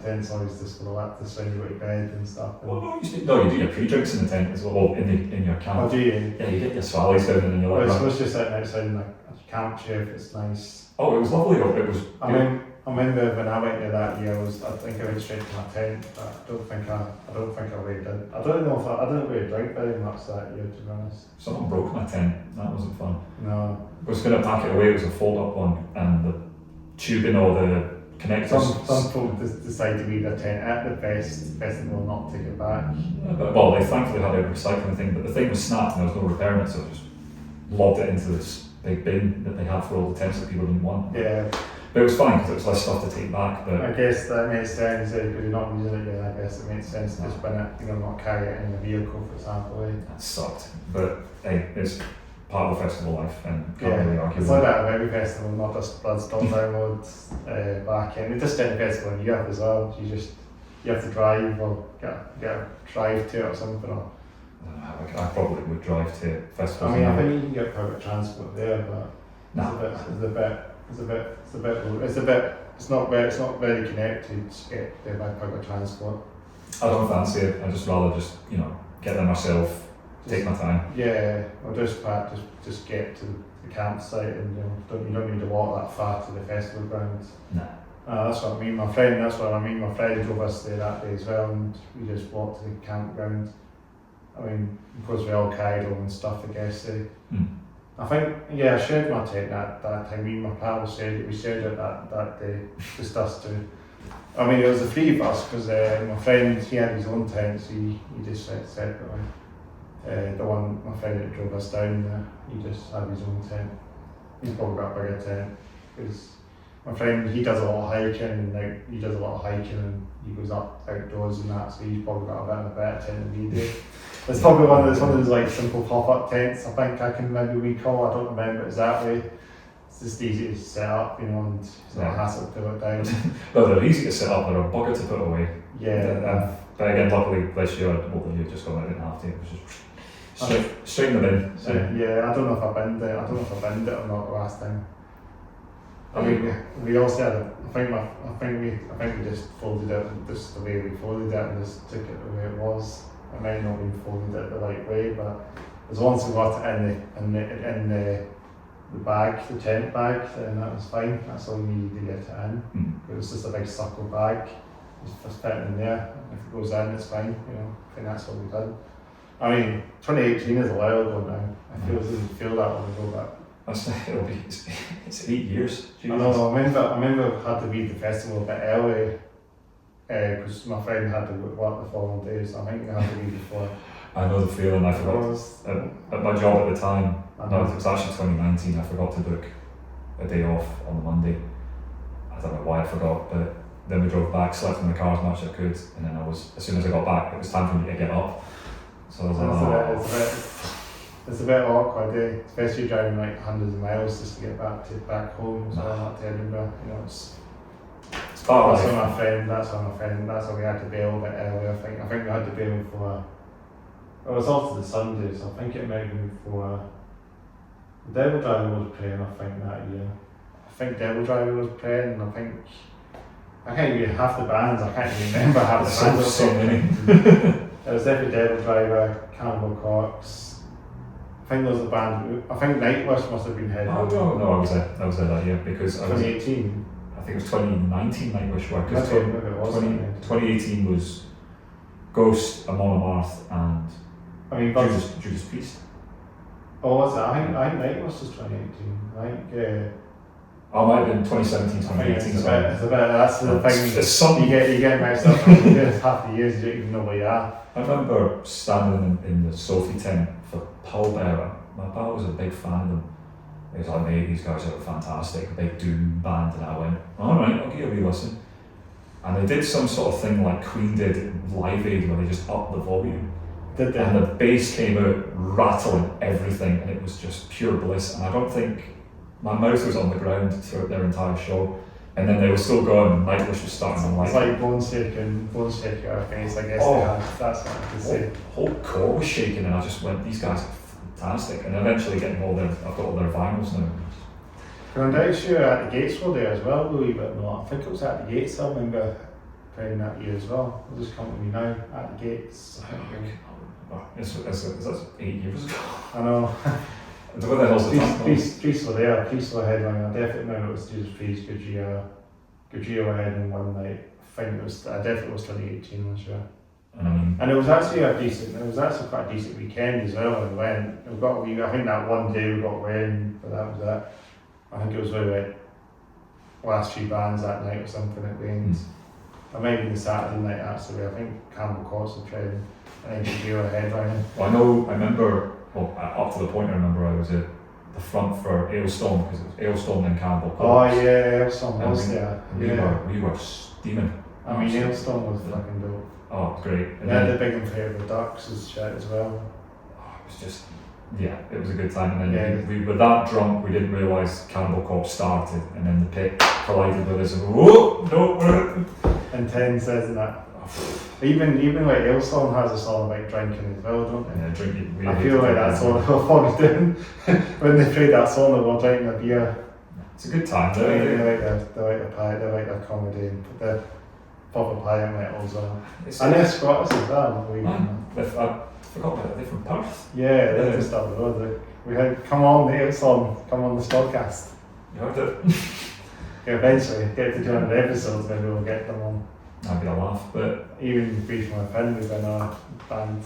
tent's always just for that, just when you go to bed and stuff. Well, you do your pre-drinks in the tent as well, in your camp. Oh, do you? Yeah, you get your swallows down and you're like... Well, it's just sitting outside in a camp chair if it's nice. Oh, it was lovely. It was... I remember when I went there that year, I think I went straight to my tent, but I don't think I really did. I didn't really drink very much that year, to be honest. Someone broke my tent. That wasn't fun. No. I was going to pack it away. It was a fold-up one, and the tubing or the connectors... Some people decide to leave their tent at the festival, not take it back. Well, they thankfully had a recycling thing, but the thing was snapped and there was no repairing it, so I just lobbed it into this big bin that they had for all the tents that people didn't want. Yeah. But it was fine because it was less stuff to take back. But I guess that makes sense. If you're not using it yet, I guess it makes sense to just bring it, not carry it in the vehicle, for example. That sucked. But hey, it's part of the festival life and can't really argue. It's like that with every festival, not just Bloodstock downloads back in. It's just any festival in Europe as well. You have to drive or get a drive to it or something. Or I probably would drive to festivals. I mean, I think you can get public transport there, but No. it's not very connected to get there by public transport. I don't fancy it. I just rather get there myself, take my time. Yeah, or just get to the campsite, and you don't need to walk that far to the festival grounds. No. That's what I mean. My friend drove us there that day as well, and we just walked to the campground. I mean, because we all carried on and stuff, I guess. I think, I shared my tent that time. Me and my pal shared it that day, just us two. I mean, it was the three of us, because my friend, he had his own tent, so he just went separately. The one, my friend that drove us down there, he just had his own tent. He's probably got a bigger tent, because my friend, he does a lot of hiking, and he goes up outdoors and that, so he's probably got a bit of a better tent than we do. It's probably one of those like simple pop-up tents, I think I can maybe recall, I don't remember exactly. It's just easy to set up, and it's not a hassle to put it down. Well, they're easy to set up, they're a bugger to put away. Yeah. But again, luckily this year, you just got, I didn't have to, it was just straight them in. So, I don't know if I binned it or not the last time. I mean, we also had I think we just folded it just the way we folded it and just took it the way it was. It might not have been folded it the right way, but as long as we got it in the bag, the tent bag, then that was fine. That's all we needed to get it in. It was just a big circle bag, just fit it in there. If it goes in, it's fine. I think that's what we did. I mean, 2018 is a while ago now. It doesn't feel that long ago, but. It's 8 years. I know. I remember I had to leave the festival a bit early because my friend had to work the following day, so I think I had to leave before. I know the feeling. I forgot at my job at the time. No, it was actually 2019. I forgot to book a day off on the Monday. I don't know why I forgot, but then we drove back, slept in the car as much as I could, and then as soon as I got back, it was time for me to get up. So I was like, it's a bit awkward, especially driving like hundreds of miles just to get back home. So not to Edinburgh, it's part of that's life. That's why we had to bail a bit early. I think we had to bail for. It was also the Sunday, so I think it might have been for. The Devil Driver was playing, I think, that year. I think Devil Driver was playing, and I can't even half the bands. I can't even remember half the bands. So many. It was definitely Devil Driver, Cannibal Corpse. I think there was a band. I think Nightwish must have been head. No, I was there that year because 2018. I think it was 2019 Nightwish were because 2018 was Ghost, Amon Amarth, and Judas Priest. Oh, was it? I think Nightwish was 2018. I think. Oh, it might have been 2017, 2018. That's the thing. It's something. You get mixed up. Half the years you don't even know where you are. I remember standing in the Sophie tent for Pallbearer. My pal was a big fan of them. He was like, mate, these guys are fantastic, a big doom band, and I went, alright, I'll give you a listen. And they did some sort of thing like Queen did Live Aid, where they just upped the volume. Did they? And the bass came out rattling everything, and it was just pure bliss. And I don't think my mouth was on the ground throughout their entire show. And then they were still going, and Nightwish was starting to It's like bone shaking our face, I guess. That's what I could say. Whole core was shaking, and I just went, these guys are fantastic. And eventually I've got all their vinyls now. I'm pretty sure At the Gates were there as well, believe it or not. I think it was At the Gates, I remember playing that year as well. It'll just come to me now, At the Gates. That's 8 years ago. I know. What the hell's the time? Priest were there, Priest were headlining. I definitely remember it was Judas Priest, Gojira were headlining one night. I definitely was 2018, I'm sure. And it was actually quite a decent weekend as well when we went. I think that one day we got rain, but that was it. I think it was really last few bands that night or something at Wayne's. Or maybe the Saturday night actually. I think Campbell Courts were playing. I think Gojira were headlining. Well, I remember. Well, up to the point I remember I was at the front for Aylstone, because it was Aylstone and Campbell Courts. Oh yeah, Aylstone was there. We were steaming. I mean, Aylstone was fucking dope. Oh, great. And then the big inflatable ducks as shit as well. Oh, it was just, it was a good time. And then we were that drunk, we didn't realise Cannibal Corpse started, and then the pit collided with us, and whoa, no. Intense, isn't it? Even like Hillsong has a song about drinking as well, don't they? Yeah, drinking. I feel like that's all they're probably doing when they played that song. They were drinking a beer. It's a good time. They like their comedy and put the proper pie metal as well. And they're Scottish as well. I forgot about it. They're from Perth. Yeah, they're just up the road. We had come on the Hillsong, come on the podcast. You heard it? Eventually, get to 200 episodes, maybe we'll get them on. That'd be a laugh, but Even Brief My Friend, we've been our band.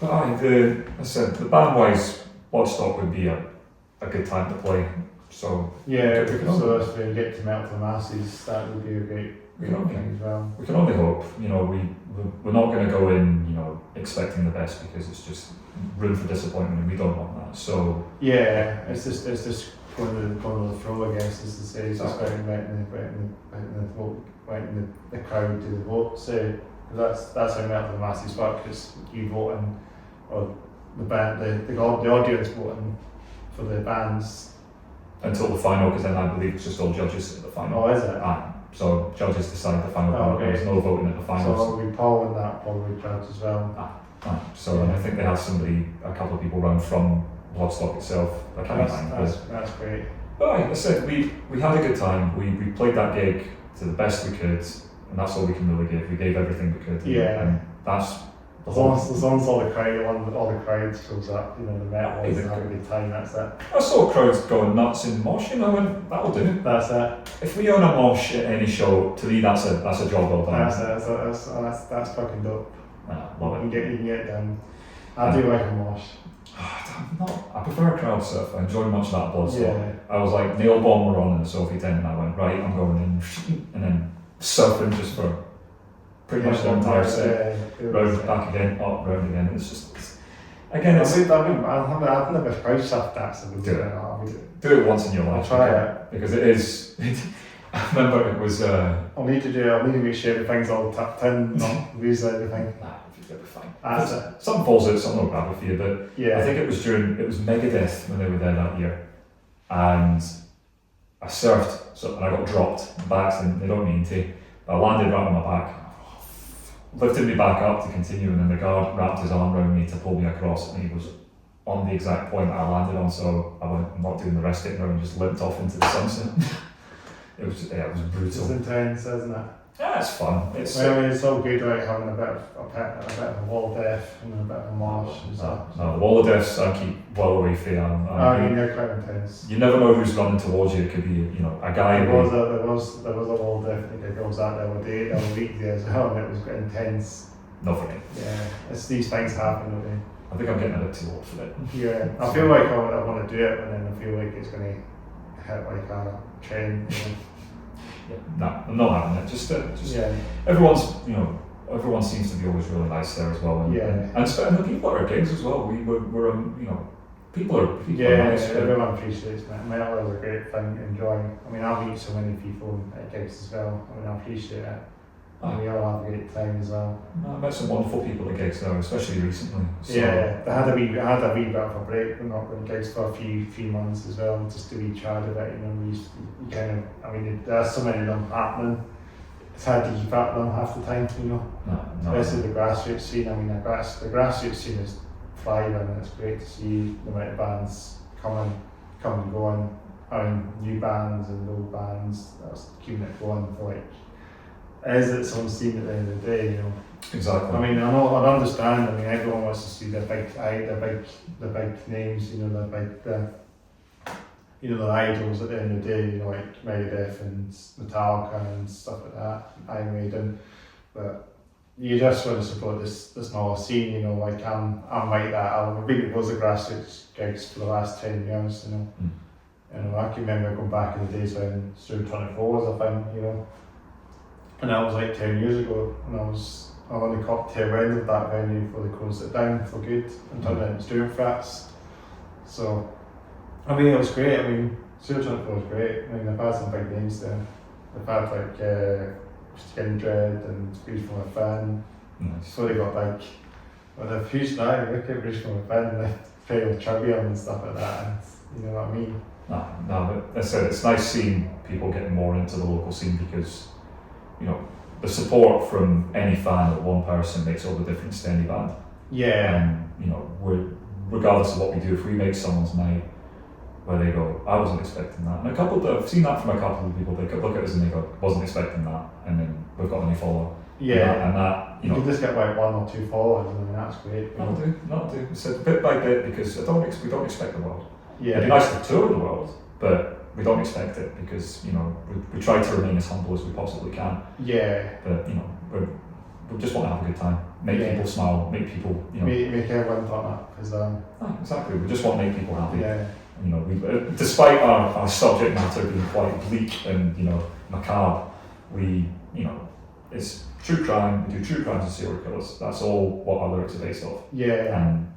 but I said the band wise, Bloodstock would be a good time to play. So Yeah, we can because only- if we get to Melt the Masses, that would be a great We can only- thing as well. we can only hope. You know, we're not going to go in, you know, expecting the best because it's just room for disappointment, and we don't want that. So Yeah, it's just going to the throw, I guess, as to say, it's just Exactly. waiting the crowd to the vote. So that's how Melt the Masses work. It's you voting, or the band, the audience voting for the bands. until the final, because then I believe it's just all judges at the final. Oh, is it? So judges decide the final Oh, ballot. okay. There's no voting at the finals. So we Paul and that probably judge as well. So and I think they had a couple of people round from Bloodstock itself. I can't remember. That's great. But like I said, we had a good time. We played that gig to the best we could, and that's all we can really give. We gave everything we could. Yeah. And that's the As whole. long as all the crowd shows up, you know, the metal is Yeah. having a good time, that's it. I saw crowds going nuts in mosh, you know, and that'll do. That's it. If we own a mosh at any show, to me that's a job well done. That's fucking dope. Love it. You can get it done. I do like a mosh. I prefer a crowd surf. I enjoy much of that Bloodstock. Yeah. I was like, Nail Bomb were on in the Sophie tent, and I went, right, I'm going in, and then surfing just for pretty much the entire set. Round, back again, up, round again. It's just, again, it's I've never crowd surfed that, so Do it. Do it once in your I'll life. try okay? Because it is. I remember it was. I'll need to make sure everything's all tucked in, not lose everything. Nah, it'll be fine. That's it. Some falls out, some will grab a few, but Yeah. I think it was Megadeth when they were there that year, and I surfed, and I got dropped by accident. They don't mean to, but I landed right on my back, lifted me back up to continue, and then the guard wrapped his arm around me to pull me across, and he was on the exact point that I landed on. So I went, I'm not doing the rest of it, and just limped off into the sunset. It was It's brutal. intense, isn't it? Yeah, it's fun. It's It's all good, like having a bit of a wall of death and a bit of a marsh and stuff. no, the wall of deaths I keep well away from. They're quite intense. You never know who's running towards you. It could be, you know, a guy. There was a wall of death that goes out there the other week there as well, and it was quite intense. Nothing. Yeah, these things happen, don't I think I'm getting a bit too old for it. they? Yeah, I feel like I want to do it, and then I feel like it's going to hit like a train. Yeah, no, I'm not having it. Just Yeah, everyone seems to be always really nice there as well. And, Yeah. and the people at our gigs as well. We're people are yeah, nice. everyone appreciates it. Metal is a great thing to enjoy. I mean, I've met so many people at gigs as well. I mean, I appreciate it. And we all have a great time as well. I met some wonderful people at gigs now, especially recently. So, Yeah, I had a wee bit of a break, but not going gigs for a few months as well, just to recharge a bit. You know, you kind of, I mean, there's so many of them happening. It's hard to keep up with them half the time, you know. no, Especially the grassroots scene. I mean, the grassroots scene is thriving, and it's great to see the amount of bands come and going. I mean, new bands and old bands that's keeping it going for like. Is it some scene at the end of the day, you know? exactly. I mean, I understand. I mean, everyone wants to see the big names, you know, the idols at the end of the day, you know, like Megadeth and Metallica and stuff like that, Iron Maiden. But you just want to support this smaller scene, you know. Like I'm like that. I've been to loads of grassroots gigs for the last 10 years, you know. You know, I can remember going back in the days when Stuart 24 was a thing, you know. And that was like 10 years ago, and I only caught the tail end of that venue before they closed it down for good and turned it into Stuart Flats. So, I mean, it was great. I mean, Stuart 24 was great. I mean, they've had some big names there. They've had like Skin Dread and Breeze from Within. Nice. So they got big. But they've huge now. Look at Breeze from Within, they play with Trivium and stuff like that. And you know what I mean? No, but as I said, it's nice seeing people getting more into the local scene because, you know, the support from any fan or one person makes all the difference to any band. Yeah. You know, regardless of what we do, if we make someone's night where they go, I wasn't expecting that. And I've seen that from a couple of people. They could look at us and they go, wasn't expecting that, and then we've got a new follower. Yeah. And that you know, you can just get like 1 or 2 followers, and then that's great. Not do. So bit by bit, because we don't expect the world. Yeah. It'd be nice to tour the world, but we don't expect it because, you know, we try to remain as humble as we possibly can. Yeah. But, you know, we just want to have a good time, make people smile, make people, you know. Make everyone turn up, because exactly, we just want to make people happy. Yeah. You know, despite our subject matter being quite bleak and, you know, macabre, we, you know, it's true crime, we do true crimes and serial killers. That's all what our lyrics are based off. Yeah. And,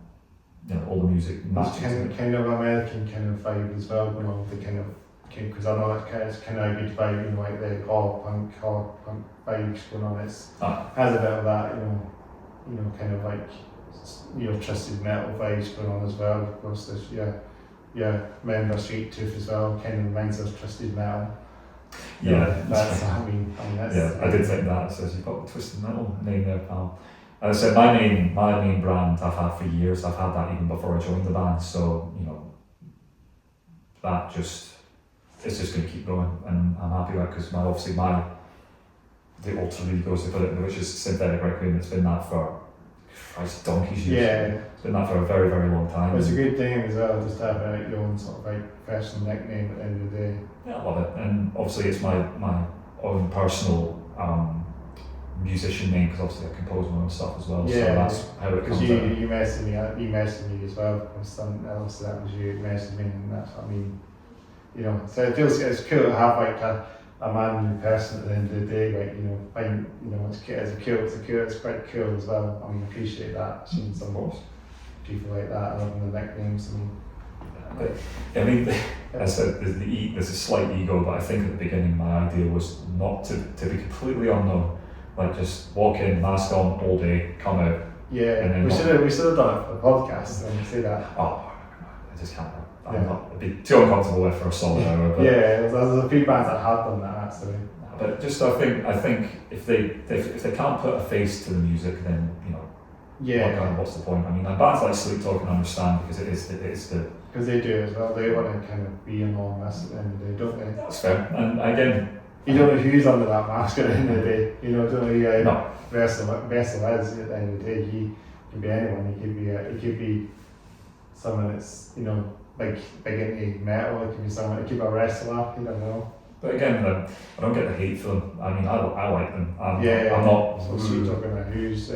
you know, all the music matches. Kind of American kind of vibe as well, you know, the kind of, because I know it's kind of a good vibe, you know, like the horror punk vibes going on. It has a bit of that, you know, kind of like your Twisted Metal vibes going on as well. Of course, there's remember Sweet Tooth as well, kind of reminds us of Twisted Metal. Yeah, that's I mean that's. Yeah, I did think that. It says you've got the Twisted Metal name there, pal. As I said, my main brand I've had for years. I've had that even before I joined the band. So, you know, that it's just going to keep going, and I'm happy with it because obviously the alter ego, as they put it, which is Synthetic Requiem. It's been that for donkey's years. Yeah. It's been that for a very, very long time. It's a good thing as well, just to have your own sort of like personal nickname at the end of the day. Yeah, I love it, and obviously it's my own personal musician name because obviously I compose my own stuff as well. Yeah, so that's how it comes. Because you messaged me as well. Because obviously that was you messaged me, and that's what I mean. You know, so it feels it's cool to have like a man person at the end of the day. Like, you know, it's quite cool as well. I mean, appreciate that. Seeing some people like that having the nicknames. I mean, I said there's a slight ego, but I think at the beginning my idea was not to be completely unknown. Like, just walk in, mask on all day, come out. Yeah, and then we should have done a podcast and say that. Oh, I just can't. It'd be too uncomfortable there for a solid hour. But there's a few bands that have done that actually. But just I think if they can't put a face to the music, then, you know, what's the point? I mean, bands like Sleep Talk can understand because it is the. Because they do as well. They want to kind of be anonymous at the end of the day, don't they? That's fair. And again, you don't know who's under that mask at the end of the day. You know, don't know who no. Vessel is at the end of the day. He can be anyone. He could be someone that's, you know, big into metal. It could be someone. It could be a wrestler. You don't know. But again, I don't get the hate for them. I mean, I like them. I'm not. So you're talking about who's.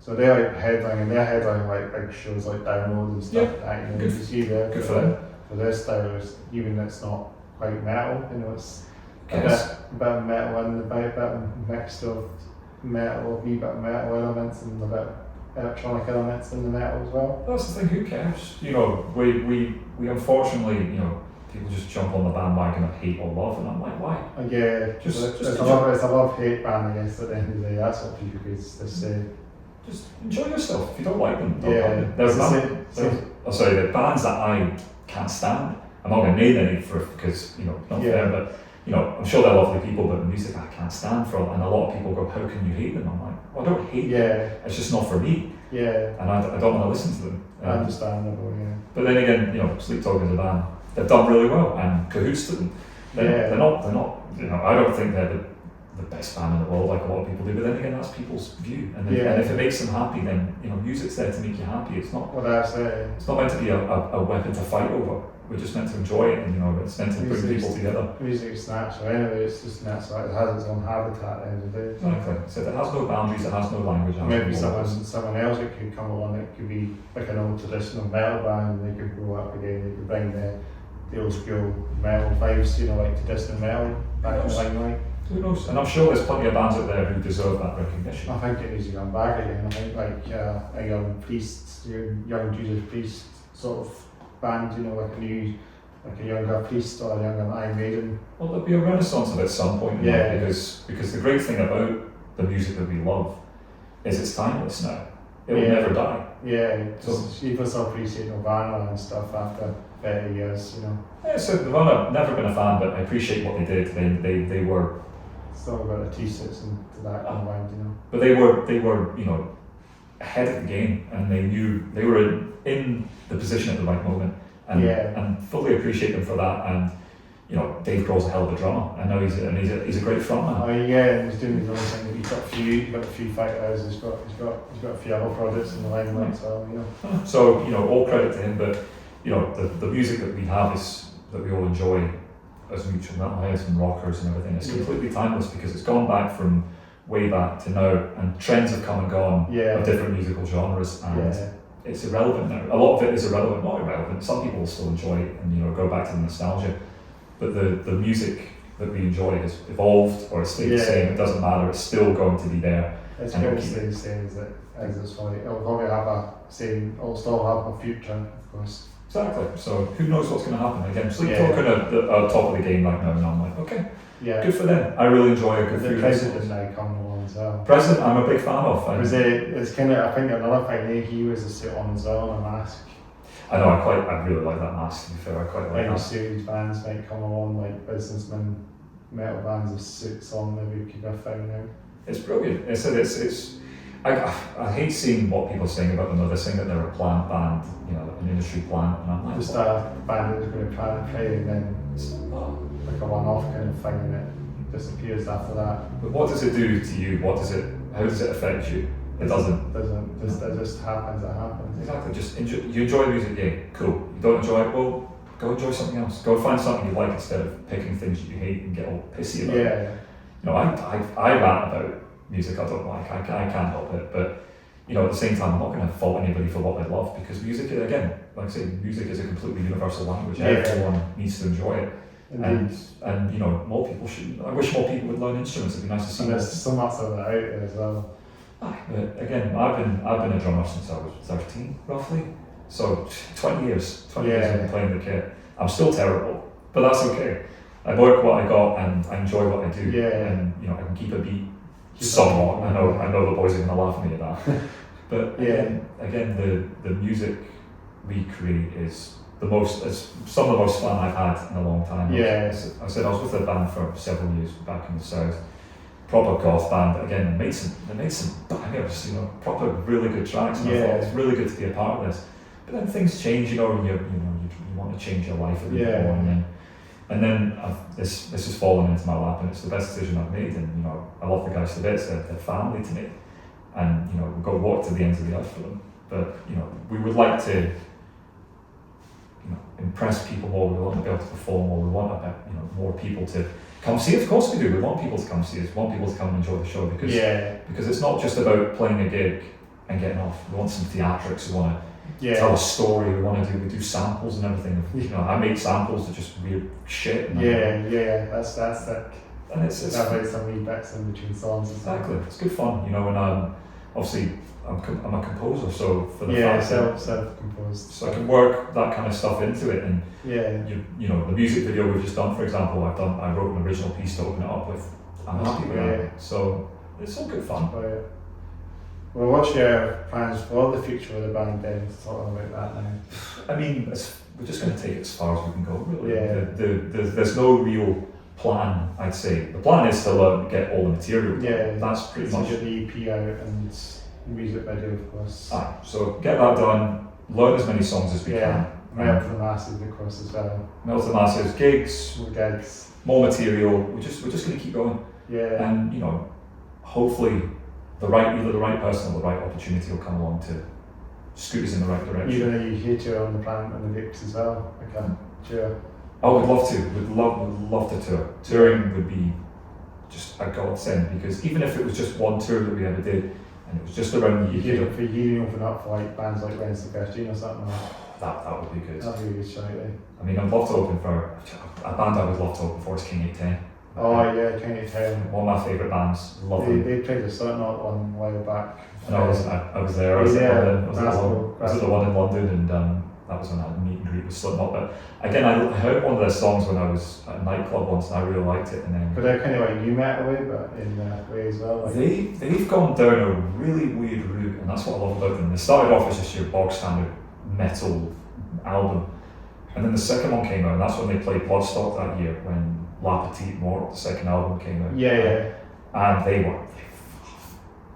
So they're like headlining like big shows like Download and stuff like that. You know, you see there. Good for them. For their style is, even it's not quite metal. You know, it's a bit of metal and a bit of mixed of metal, a wee bit of metal elements and a bit of electronic elements in the metal as well. That's the thing. Who cares? You know, we unfortunately, you know, people just jump on the bandwagon of hate or love, and I'm like, why? Yeah, it's a love-hate band, I guess, at the end of the day. That's what people could say. Just enjoy yourself. If you don't like them, the bands that I can't stand, I'm not going to name any because, you know, not fair, but, you know, I'm sure they're lovely people, but the music I can't stand from, and a lot of people go, how can you hate them? I'm like, well, I don't hate them. It's just not for me. Yeah. And I don't want to listen to them. Understandable, yeah. But then again, you know, Sleep Talk is a band. They've done really well, and cahoots to them. They're not, you know, I don't think they're the best band in the world like a lot of people do, but then again, that's people's view. And if it makes them happy, then, you know, music's there to make you happy. It's not. Well, that's it. It's not meant to be a weapon to fight over. We're just meant to enjoy it, and, you know, it's meant to bring people together. Music's natural anyway. It's just natural. It has its own habitat at the end of the day. Exactly. So it has no boundaries. It has no language. Maybe someone else that could come along. It could be like an old traditional metal band. They could grow up again. They could bring the old school metal vibes, you know, like traditional metal back in the limelight. Who knows? And I'm sure there's plenty of bands out there who deserve that recognition. I think it needs to come back again. I think like a young Judas Priest sort of band, you know, like a younger Priest or a younger Iron Maiden. Well, there'll be a renaissance of it at some point in life, because the great thing about the music that we love is it's timeless now. It will never die. Yeah, so people still appreciate Nirvana and stuff after 30 years, you know. Yeah, so Nirvana, never been a fan, but I appreciate what they did. They were still got the T-shirts and to that kind of wind, you know. But they were ahead of the game, and they knew they were in the position at the right moment, and fully appreciate them for that. And Dave Grohl's a hell of a drummer. I know he's a great frontman. Oh yeah, and he's doing his own thing. He's got a few fighters. He's got a few other projects in the limelight. So So all credit to him. But the music that we have is that we all enjoy as mutual metalheads and rockers and everything. It's completely timeless because it's gone back from way back to now, and trends have come and gone of different musical genres, and it's irrelevant now. A lot of it is irrelevant, not irrelevant. Some people will still enjoy it and go back to the nostalgia. But the music that we enjoy has evolved or it's stayed the same. It doesn't matter. It's still going to be there. It's going to stay the same as it's probably. It'll probably have a same. It'll still have a future, of course. Exactly. So who knows what's going to happen? Again, Sleep Talk at the top of the game right now, and I'm like, okay, good for them. I really enjoy a good The President now coming along as well. President, I'm a big fan of. It's kind of, I think another thing he wears a suit on as well and a mask. I know, I really like that mask, to be fair. I quite like that. Series bands might come along, like businessmen, metal bands with suits on, maybe keep a thing now. It's brilliant. I hate seeing what people are saying about them. They're saying that they're a plant band, an industry plant, and I'm like, just a band that's going to play and then it's like a one-off kind of thing, and it disappears after that. But what does it do to you? How does it affect you? It doesn't. It just happens. It happens. Exactly. Just you enjoy the music, cool. You don't enjoy it, well, go enjoy something else. Go find something you like instead of picking things that you hate and get all pissy about. I rant about music I don't like. I can't help it. But at the same time, I'm not going to fault anybody for what they love, because music, again, like I say, music is a completely universal language. Everyone needs to enjoy it. And more people should. I wish more people would learn instruments. It'd be nice to see. And there's so much of that out there as well. But again, I've been a drummer since I was 13, roughly. So 20 years I've been playing the kit. I'm still terrible, but that's okay. I work what I got and I enjoy what I do. And I can keep a beat somewhat. I know the boys are gonna laugh at me at that. But again, the music we create is some of the most fun I've had in a long time. I said I was with a band for several years back in the south. Proper goth band. Again, they made some bangers, proper really good tracks. And I thought it's really good to be a part of this. But then things change, and you want to change your life a little bit more, and then this has fallen into my lap, and it's the best decision I've made. And I love the guys to bits. They're family to me, and we've got to walk to the ends of the earth for them. But we would like to impress people more. We want to be able to perform more. We want more people to come see us. Of course we do. We want people to come see us. We want people to come and enjoy the show, because it's not just about playing a gig and getting off. We want some theatrics. We want to tell a story. We do samples and everything. I make samples of just weird shit. That's sick. And it's like some wee bits in between songs. Exactly. It's good fun, and obviously I'm a composer, so for the fact self-composed, so I can work that kind of stuff into it, and the music video we've just done, for example, I wrote an original piece to open it up with. I'm happy with that. So it's all good fun. Well, what's your plans for the future of the band then? Talking about that now. I mean, we're just going to take it as far as we can go, really. There's no real plan, I'd say. The plan is to get all the material. That's pretty much get the EP out and music video, of course. So get that done, learn as many songs as we can. Melt to the masses, of course, as well. Melt to the masses, gigs, more material. We're just going to keep going. And hopefully either the right person or the right opportunity will come along to scoot us in the right direction. Even though you hear tour on the planet and the Vicks as well, tour. Oh, we'd love to. We'd love to tour. Touring would be just a godsend, because even if it was just one tour that we ever did, and it was just around the UK. For you open up for like bands like Wednesday 13 or something like that. That would be good. That'd be a good shout, I mean, I'd love to open for a band. I would love to open for is King 810. Oh yeah, King 810. One of my favourite bands. Love them. They played a Slipknot one a while back. And I was there. I was at the one in London, and that was when I had a meet and greet with Slipknot. But again, I heard one of their songs when I was at a nightclub once, and I really liked it. And then, but they're kind of like new metal way, but in that way as well. Like they've gone down a really weird route, and that's what I love about them. They started off as just your bog standard metal album, and then the second one came out, and that's when they played Bloodstock that year, when La Petite Mort, the second album came out. Yeah. And they were,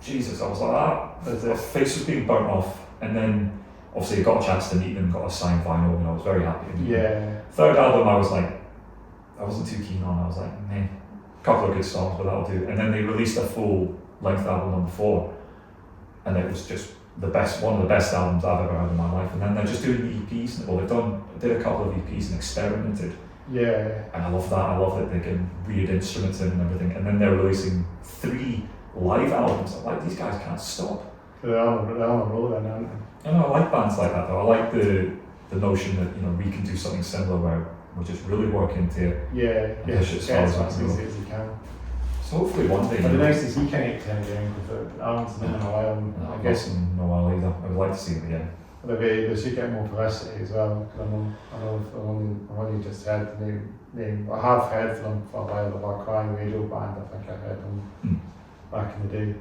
Jesus, I was like that. That's My it. face was being burnt off. And then, obviously, I got a chance to meet them, got a signed vinyl, and I was very happy to meet them. Yeah. Third album, I was like, I wasn't too keen on. I was like, meh, a couple of good songs, but that'll do. And then they released a full-length album, number 4, and it was just one of the best albums I've ever heard in my life. And then they're just doing EPs. Well, did a couple of EPs and experimented. Yeah. And I love that. I love that they get weird instruments in and everything. And then they're releasing 3 live albums. I'm like, these guys can't stop. They're on a roll then, aren't they? I know, I like bands like that though. I like the notion that, you know, we can do something similar where we just really work into it. Yeah. Push it as far as as we easy as you can. So hopefully one day. It'd be nice to see Kenny again, because I haven't seen them in a while. And I guess in a while either. I would like to see it again. they should get more publicity as well. Because I've only just heard the name. I have heard them for a while. They were a crime radio band. I think I heard them back in the day.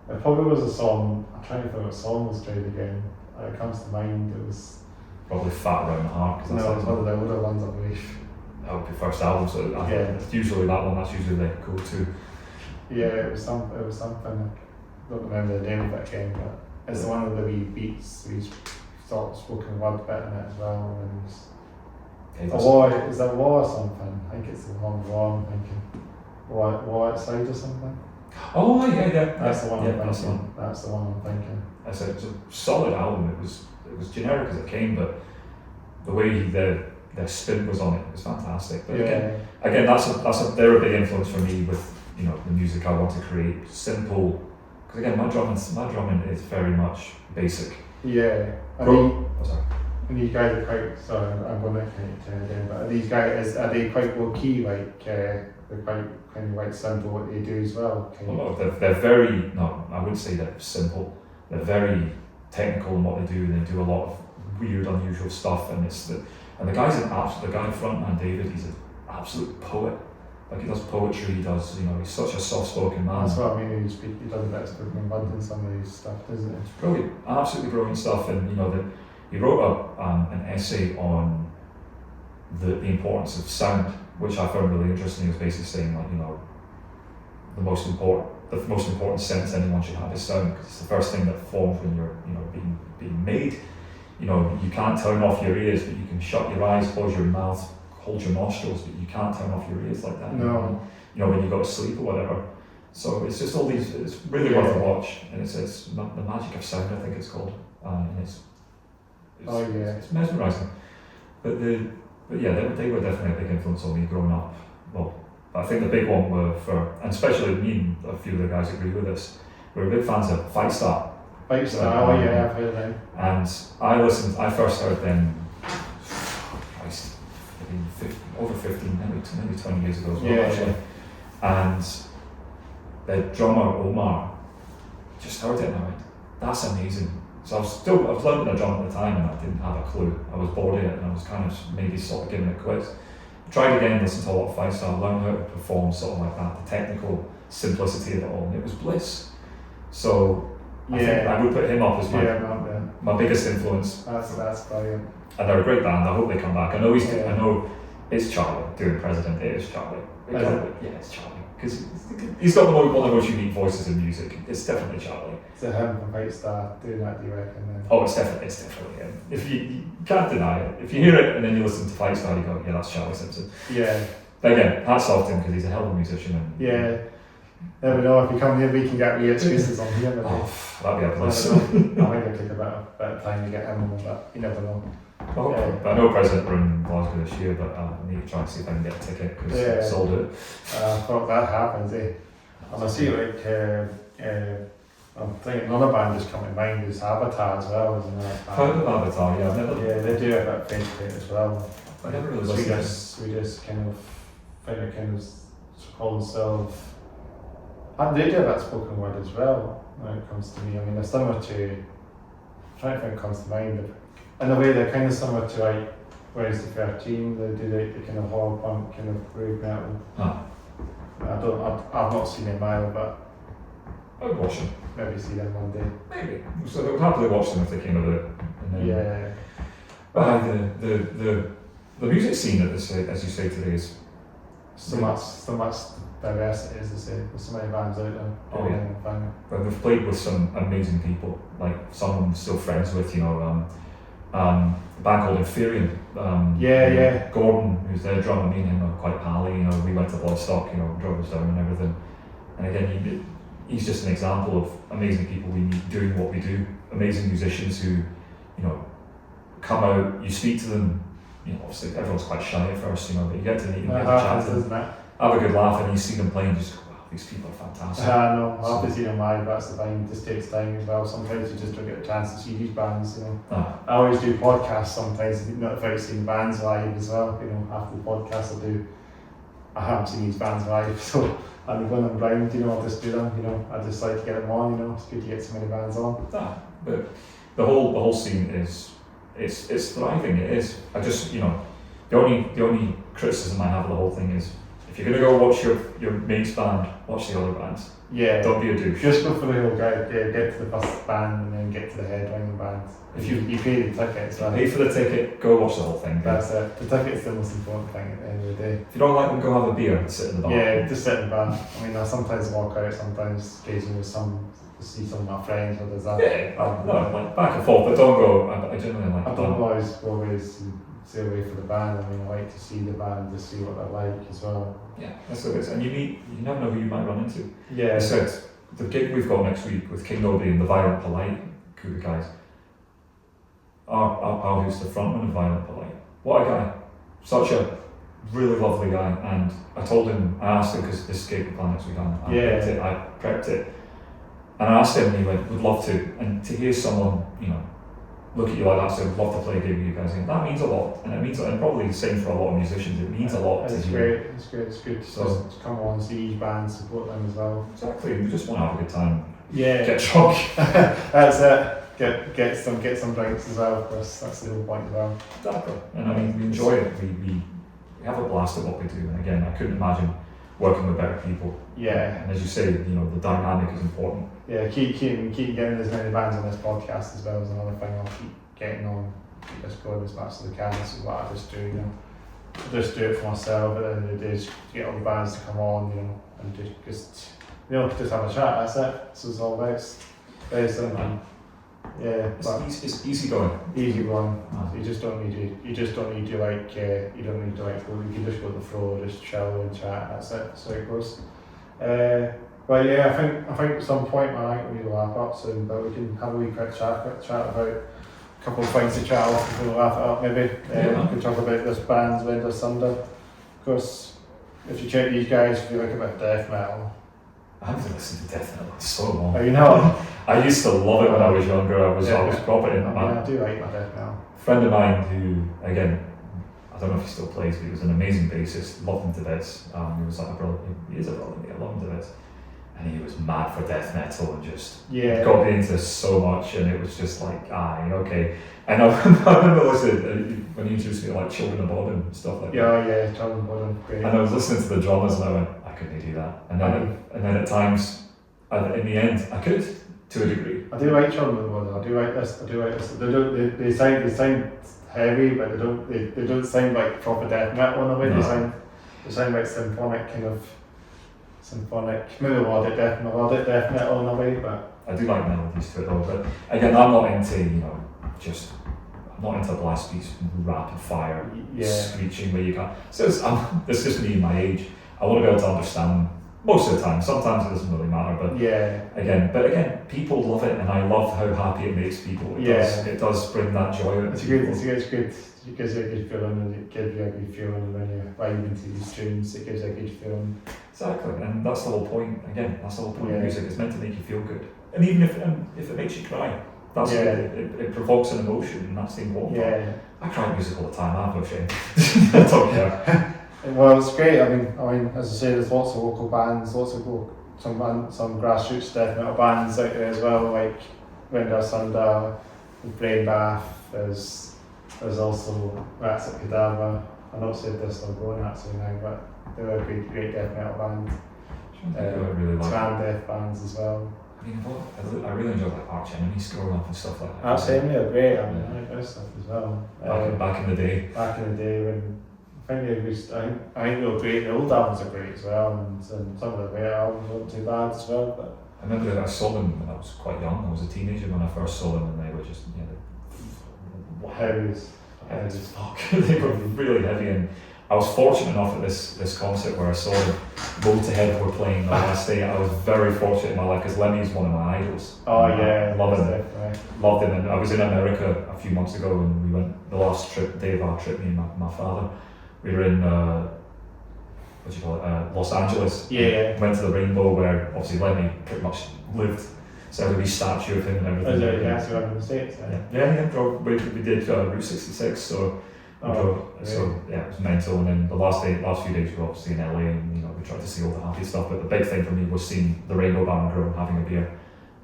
There probably was a song. I'm trying to think what song was played again. It comes to mind. It was probably Fat Around the Heart. No, it's one of the older ones, I believe. That would be first album. So it's usually that one. That's usually like go to. Yeah, it was something. I don't remember the name of it again, but it's one of the wee beats. We sort of spoken word bit in it as well. And a war, is that war or something? I think it's the wrong war. I'm thinking war outside or something. Oh yeah. That's the one I'm that's thinking. That's the one I'm thinking. I said it was a solid album. It was generic as it came, but the way their spin was on it was fantastic. But again, they're a big influence for me with, you know, the music I want to create. Simple, because again, my drumming is very much basic. Yeah, and these guys are quite. Sorry, I'm going to turn it in, but these guys are they quite low key? Like they're quite kind of like simple what they do as well. They're very. No, I wouldn't say they're simple. They're very technical in what they do. They do a lot of weird, unusual stuff, and the guy's an absolute. The guy frontman David, he's an absolute poet. Like he does poetry, he does, you know, he's such a soft-spoken man. That's what I mean, he does a bit of spoken word in some of his stuff, doesn't he? It's brilliant, absolutely brilliant stuff. And you know, he wrote an essay on the importance of sound, which I found really interesting. He was basically saying, like, you know, the most important sense anyone should have is sound, because it's the first thing that forms when you're, you know, being made. You know, you can't turn off your ears, but you can shut your eyes, close your mouth, hold your nostrils, but you can't turn off your ears like that. No. You know, when you go to sleep or whatever. So it's just all these. It's really worth a watch, and it's the magic of sound, I think it's called, and it's mesmerising. But yeah, they were definitely a big influence on me growing up. Well, I think the big one were and especially me and a few of the guys agree with this. We're big fans of Fight Start. Fight Start, I've heard them. And I first heard them. Christ. Over 15, maybe 20 years ago as well, actually. And the drummer Omar, just heard it and I went, that's amazing. So I was learning a drum at the time and I didn't have a clue. I was bored of it and I was kind of maybe sort of giving it quiz. Tried again, listened to a lot of Five Star, learned how to perform sort of like that, the technical simplicity of it all, and it was bliss. So I think I would put him up as my biggest influence. That's brilliant. And they're a great band. I hope they come back. I know it's Charlie doing President. It is Charlie. It's Charlie, because he's got one of the most unique voices in music. It's definitely Charlie. So him from Fight Star doing that, do you reckon? Then? Oh, it's definitely him. If you can't deny it. If you hear it and then you listen to Fight Star, you go, yeah, that's Charlie Simpson. Yeah. But again, hats off to him because he's a hell of a musician. And, never know, if you come here, we can get me excuses on here. That'd be a bliss. I think it'll take a bit of time to get him on, but you never know. But I know President we're in Glasgow this year, but I need to try and see if I can get a ticket because it's sold out. I thought that happens, And I see I'm thinking another band just coming to mind is Avatar as well, isn't it? Heard of Avatar, yeah. They do a bit of face paint as well. I never really listened. Swedish kind of call themselves. And they do a bit of spoken word as well when it comes to me. I mean, they're similar to. I'm trying to think what comes to mind. In a way, they're kind of similar to like Wednesday 13. They do the kind of horror punk, kind of groove metal. I've not seen them either, but I would watch them. Maybe see them one day. Maybe. So I would happily watch them if they came of it. But the music scene, as you say today, is so much diversity, as I say. There's so many bands out there. Oh yeah. But we've played with some amazing people, like some I'm still friends with, a band called Inferium. Gordon, who's their drummer, me and him are quite pally, we went to Bloodstock, drove us down and everything. And again, he's just an example of amazing people we meet doing what we do, amazing musicians who, come out, you speak to them, obviously everyone's quite shy at first, but you get to meet them, get to chat to them, have a good laugh, and you see them playing, just go, wow, these people are fantastic. I know, I have to see them live, that's the thing, it just takes time as well. Sometimes you just don't get a chance to see these bands, I always do podcasts sometimes, not without seeing bands live as well, after the podcast I haven't seen these bands live, so I'm when I'm blind, I'll just do them, I just like to get them on, it's good to get so many bands on. But the whole scene is, it's thriving, it is. I just, the only criticism I have of the whole thing is, if you're going to go watch your mate's band, watch the other bands. Yeah. Don't be a douche. Just go for the whole guide, get to the first band and then get to the headlining band. If you pay the tickets, pay for the ticket, go watch the whole thing. That's it. The ticket's the most important thing at the end of the day. If you don't like them, go have a beer and sit in the bar. Yeah, just sit in the bar. I sometimes walk out, sometimes occasionally see some of my friends or there's that. Yeah, like back and forth, but don't go. I generally like. I don't always stay away from the band. I like to see the band, to see what they're like as well. Yeah, that's what it is. And you never know who you might run into. Yeah. I said the gig we've got next week with King Nobody and the Violent Polite group of guys. Our pal who's the frontman of Violent Polite. What a guy! Such a really lovely guy. And I asked him because this gig we planned next week. I prepped it. And I asked him, and he went, "Would love to." And to hear someone, look at you like that, say, "Would love to play a gig with you guys," that means a lot. And it means, and probably the same for a lot of musicians. It means a lot. It's great. It's good. It's good to come on, see each band, support them as well. Exactly. We just want to have a good time. Yeah. Get drunk. That's it. Get some drinks as well. Of course, that's the whole point as well. Exactly. And we enjoy it. We have a blast at what we do. And again, I couldn't imagine working with better people. Yeah. And as you say, the dynamic is important. Yeah, keep getting as many bands on this podcast as well as another thing. I'll keep getting on, keep just going as much as I can. This is what I just do, I just do it for myself, but then the day is to get all the bands to come on, and just have a chat, that's it. This is all about. It's very simple. Yeah, it's easy going. Easy going. You just don't need to. You don't need to go. You can just go to the floor, just chill and chat. That's it. So it goes. But yeah, I think at some point we need to wrap up soon. But we can have a wee quick chat about a couple of things to chat off before we wrap it up. Maybe we can talk about this band's Winter Thunder. Of course, if you check these guys, if you look about death metal. I haven't listened to death metal in so long. Oh, you know. I used to love it when I was younger. I was proper into it. I do like my death metal. A friend of mine who, again, I don't know if he still plays, but he was an amazing bassist. Loved him to bits. He was like a brother. He is a brother. I love him to bits. And he was mad for death metal and just got into so much, and it was just like, okay. And I remember listening when he introduced me to like Children of Bodom and stuff like that. Yeah, Children of Bodom, great. And I was listening to the drummers and I went, I couldn't do that. And then at times, in the end, I could, to a degree. I do like Children of Bodom. I do like this. They sound heavy, but they don't sound like proper death metal in a way. No. They sound like symphonic, maybe melodic death metal in a way, but I do like melodies to it though. But again, I'm not into I'm not into blast beats, rapid fire, screeching where you can't. So it's just me and my age. I want to be able to understand most of the time. Sometimes it doesn't really matter, but again, people love it, and I love how happy it makes people. It does bring that joy. It's good. It gives you a good feeling, and it gives you a good feeling when you're vibing to these tunes. It gives you a good feeling. Exactly, and that's the whole point. Again, that's the whole point of music. It's meant to make you feel good, and even if it makes you cry, that's it provokes an emotion, and that's the important part. I cry at music all the time. I have no shame. I don't care. Well, it's great. I mean, as I say, there's lots of local bands, some grassroots death metal bands out there as well, like Winter Thunder, Brain Bath. There's also Rats at Cadaver. I know they're still going actually now, but they're a great death metal band. Tram death bands as well. I mean, I really enjoy like Arch Enemy Score Up and stuff like that. Arch Enemy are great. I like their stuff as well. Back in the day. Back in the day when I think they were great. The old albums are great as well, and some of the better albums weren't too bad as well. But I remember that I saw them when I was quite young. I was a teenager when I first saw them, and they were just, heavy as fuck. They were really heavy, and I was fortunate enough at this concert where I saw them. Roll to Heaven were playing the last day. I was very fortunate in my life because Lemmy's one of my idols. Oh yeah, loved him. And I was in America a few months ago, and we went the last day of our trip. Me and my father, we were in Los Angeles. Yeah. Went to the Rainbow where obviously Lemmy pretty much lived. So there was a wee statue of him and everything. So in the States. We did Route 66. So. It was mental, and then the last few days we were obviously in LA, and we tried to see all the happy stuff. But the big thing for me was seeing the Rainbow Bar and Grill and having a beer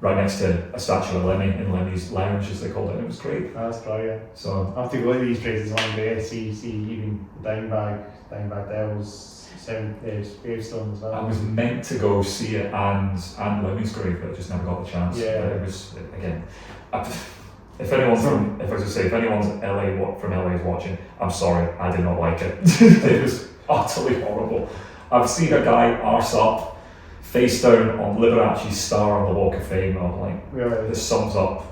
right next to a statue of Lemmy in Lemmy's lounge, as they called it. And it was great. That's brilliant. So I have to go to these places one day. See even Dimebag Devils, Gravestone as well. I was meant to go see it and Lemmy's grave, but I just never got the chance. Yeah. But it was again. If anyone's from LA is watching, I'm sorry, I did not like it. It was utterly horrible. I've seen a guy arse up, face down on Liberace's star on the Walk of Fame, and I'm like, really? This sums up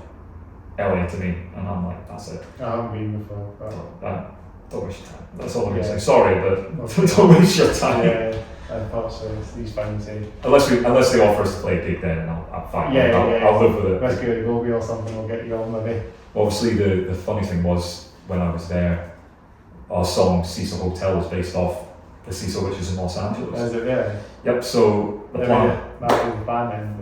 LA to me, and I'm like, that's it. I haven't been before. But don't waste your time. That's all I'm going to say. Sorry, but don't waste your time. Yeah. I thought so. These fans say. Unless they offer us to play a gig then, and I'll fine. I'll live with it. Let's give it a go or something. We'll get you on maybe. Obviously, the funny thing was when I was there, our song Cecil Hotel was based off the Cecil Witches in Los Angeles. Is it really? Yep. So the plan. That was the band then.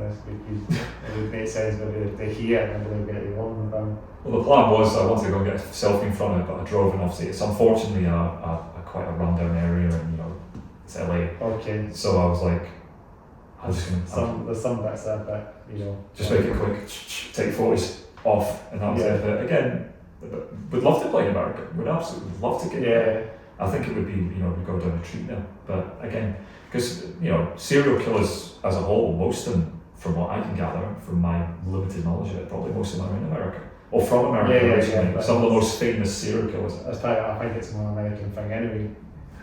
It would make sense that they hear and they'll get you on the band. Well, the plan was I wanted to go and get a selfie in front of it, but I drove, and obviously it's unfortunately a quite a rundown area, and it's LA. Okay. So I was like, I'm just gonna. There's some bits that just make it quick, take photos off, and that was it. But again, we'd love to play in America. We'd absolutely love to get there. I think it would be, we'd go down a treat now. But again, because serial killers as a whole, most of them, from what I can gather, from my limited knowledge of it, probably most of them are in America. Or from America originally. Some of the most famous serial killers. I think it's a more American thing anyway.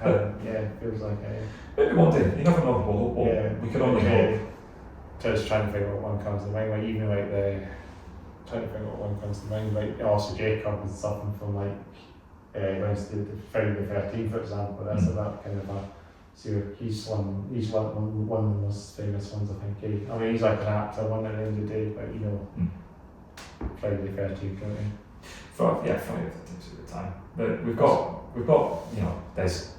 It feels like maybe one day, you never know. We can only hope. Just trying to figure out what one comes to mind, trying to figure out what one comes to mind, like also Jacob and something from Wednesday, Friday the 13th, for example. That's that kind of a. So he's one of the most famous ones, I think. He's like an actor, one at the end of the day, but Friday the 13th, don't you? Friday the 13th is a good time. But we've got there's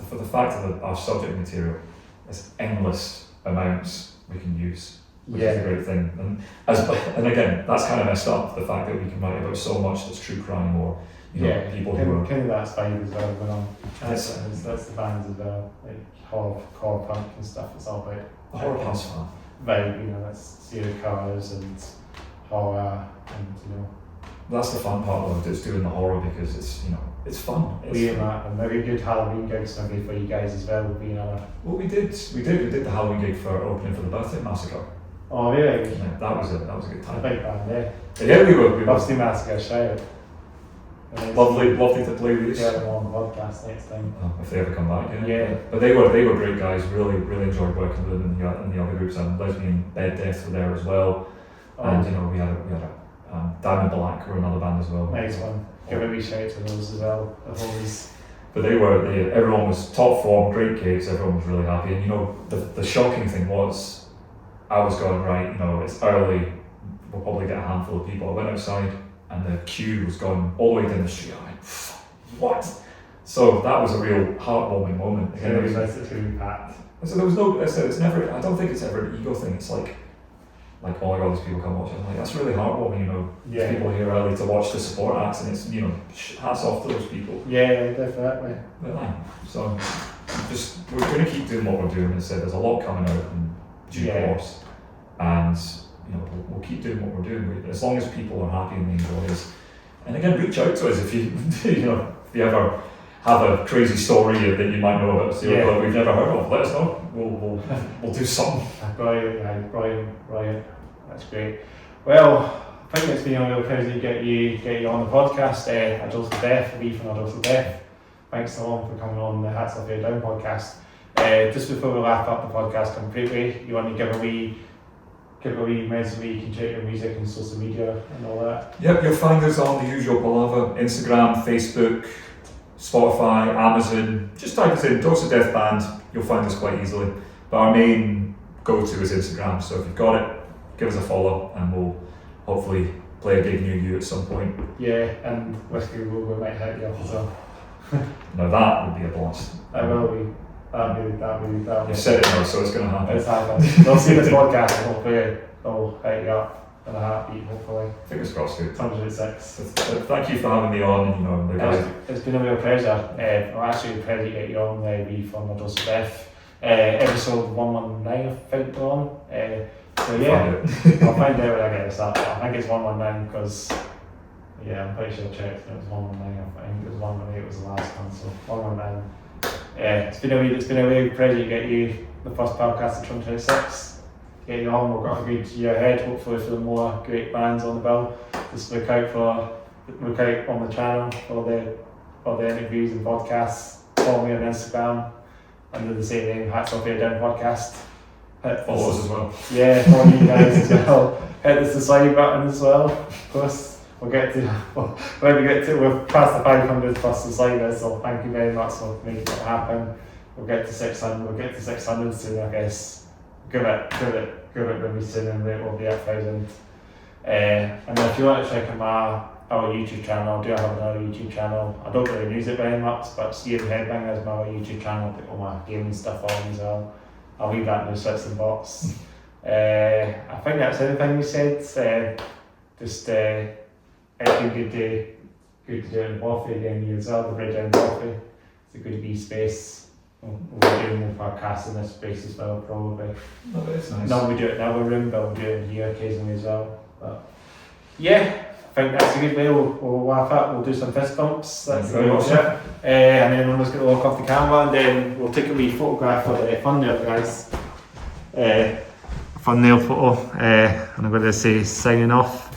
for the fact of our subject material, there's endless amounts we can use, which is a great thing. And again, that's kind of messed up, the fact that we can write about so much that's true crime or people who are. Kind of that's fine as well. That's the bands as well, like horror punk and stuff. It's all about the horror punk's fun. Vibe, that's serial killers and horror and That's the fun part of it, is doing the horror, because it's fun. And maybe good Halloween gigs maybe for you guys as well would be another. Well, we did the Halloween gig for opening for the Birthday Massacre. Oh really? Yeah, that was a good time. Big band, Yeah, we were. Birthday Massacre, shout. Lovely to play with. Yeah, them on the podcast next time. If they ever come back, But they were great guys. Really enjoyed working with them and the other groups. And Lesbian Bed Death were there as well. And we had a Diamond Black were another band as well. Nice one. Give a wee shout to those as well. But everyone was top form, great gigs, everyone was really happy. And the shocking thing was, I was going, right, it's early, we'll probably get a handful of people. I went outside and the queue was going all the way down the street. I went, what? So that was a real heartwarming moment. Again, it was nice to be packed. So there was no, it's never, I don't think it's ever an ego thing. It's like, oh my god, these people come watch. I'm like, that's really heartwarming, people here early to watch the support acts, and it's, hats off to those people. Yeah, definitely. So, we're going to keep doing what we're doing. As I said, there's a lot coming out in due course, and we'll keep doing what we're doing. As long as people are happy and they enjoy us. And again, reach out to us if you, if you ever have a crazy story that you might know about a serial killer we've never heard of. Let us know. We'll do something. Brilliant. That's great. Well, I think it's been a real pleasure to get you on the podcast. A Dose of Death, we from A Dose of Death. thanks Tom for coming on the Hats Off Your Down podcast. Just before we wrap up the podcast completely, you want to give a wee message where you can check your music and social media and all that? Yep, you'll find us on the usual palaver: Instagram, Facebook, Spotify, Amazon. Just type us in Dose of Death Band, you'll find us quite easily. But our main go-to is Instagram, so if you've got it, give us a follow and we'll hopefully play a gig near you at some point. Yeah, and Whiskey Logo might hit you up as well. Now that would be a blast. That will be. That'll be. You've said it now, so it's going to happen. It's happened. They'll see this podcast and hopefully they'll hit you up in a heartbeat, hopefully. Fingers crossed. 106. Thank you for having me on. You know, the guys. It's been a real pleasure. I'm actually a pleasure to get you on from the Dose of Death. Episode 119, I think we're on. So yeah, I'll find out when I get this up. I think it's 119 because, I'm pretty sure I checked and it was 119. I think it was 118, it was the last one, so 119. It's been a real pleasure to get you the first podcast of 2026. Get you on, we've got a good year ahead, hopefully for more great bands on the bill. Just look out on the channel for the interviews and podcasts. Follow me on Instagram under the same name, Hats Off Your Down podcast. Follow us as well. Yeah, follow you guys as well. Hit the subscribe button as well. Of course, we'll get to we're past the 500 plus subscribers, so thank you very much for making it happen. We'll get to 600. We'll get to 600 soon, I guess. Give it really soon, and it will be 1,000. And then if you want to check out our YouTube channel, I do have another YouTube channel. I don't really use it very much, but Ian Headbanger is my YouTube channel. Put all my gaming stuff on as well. I'll leave that in the description box. I think that's everything we said. It's been good to do it in Coffee again here as well, the Bridge Down Coffee. It's a good wee space. We'll be doing more podcasts in this space as well, probably. Oh, that's nice. No, we do it in our room, but we'll do it in here occasionally as well. But yeah, I think that's a good way. We'll laugh at. We'll do some fist bumps. That's very much. And then I'm just going to lock off the camera, and then we'll take a wee photograph of the thumbnail, guys. Thumbnail photo, and I'm going to say signing off.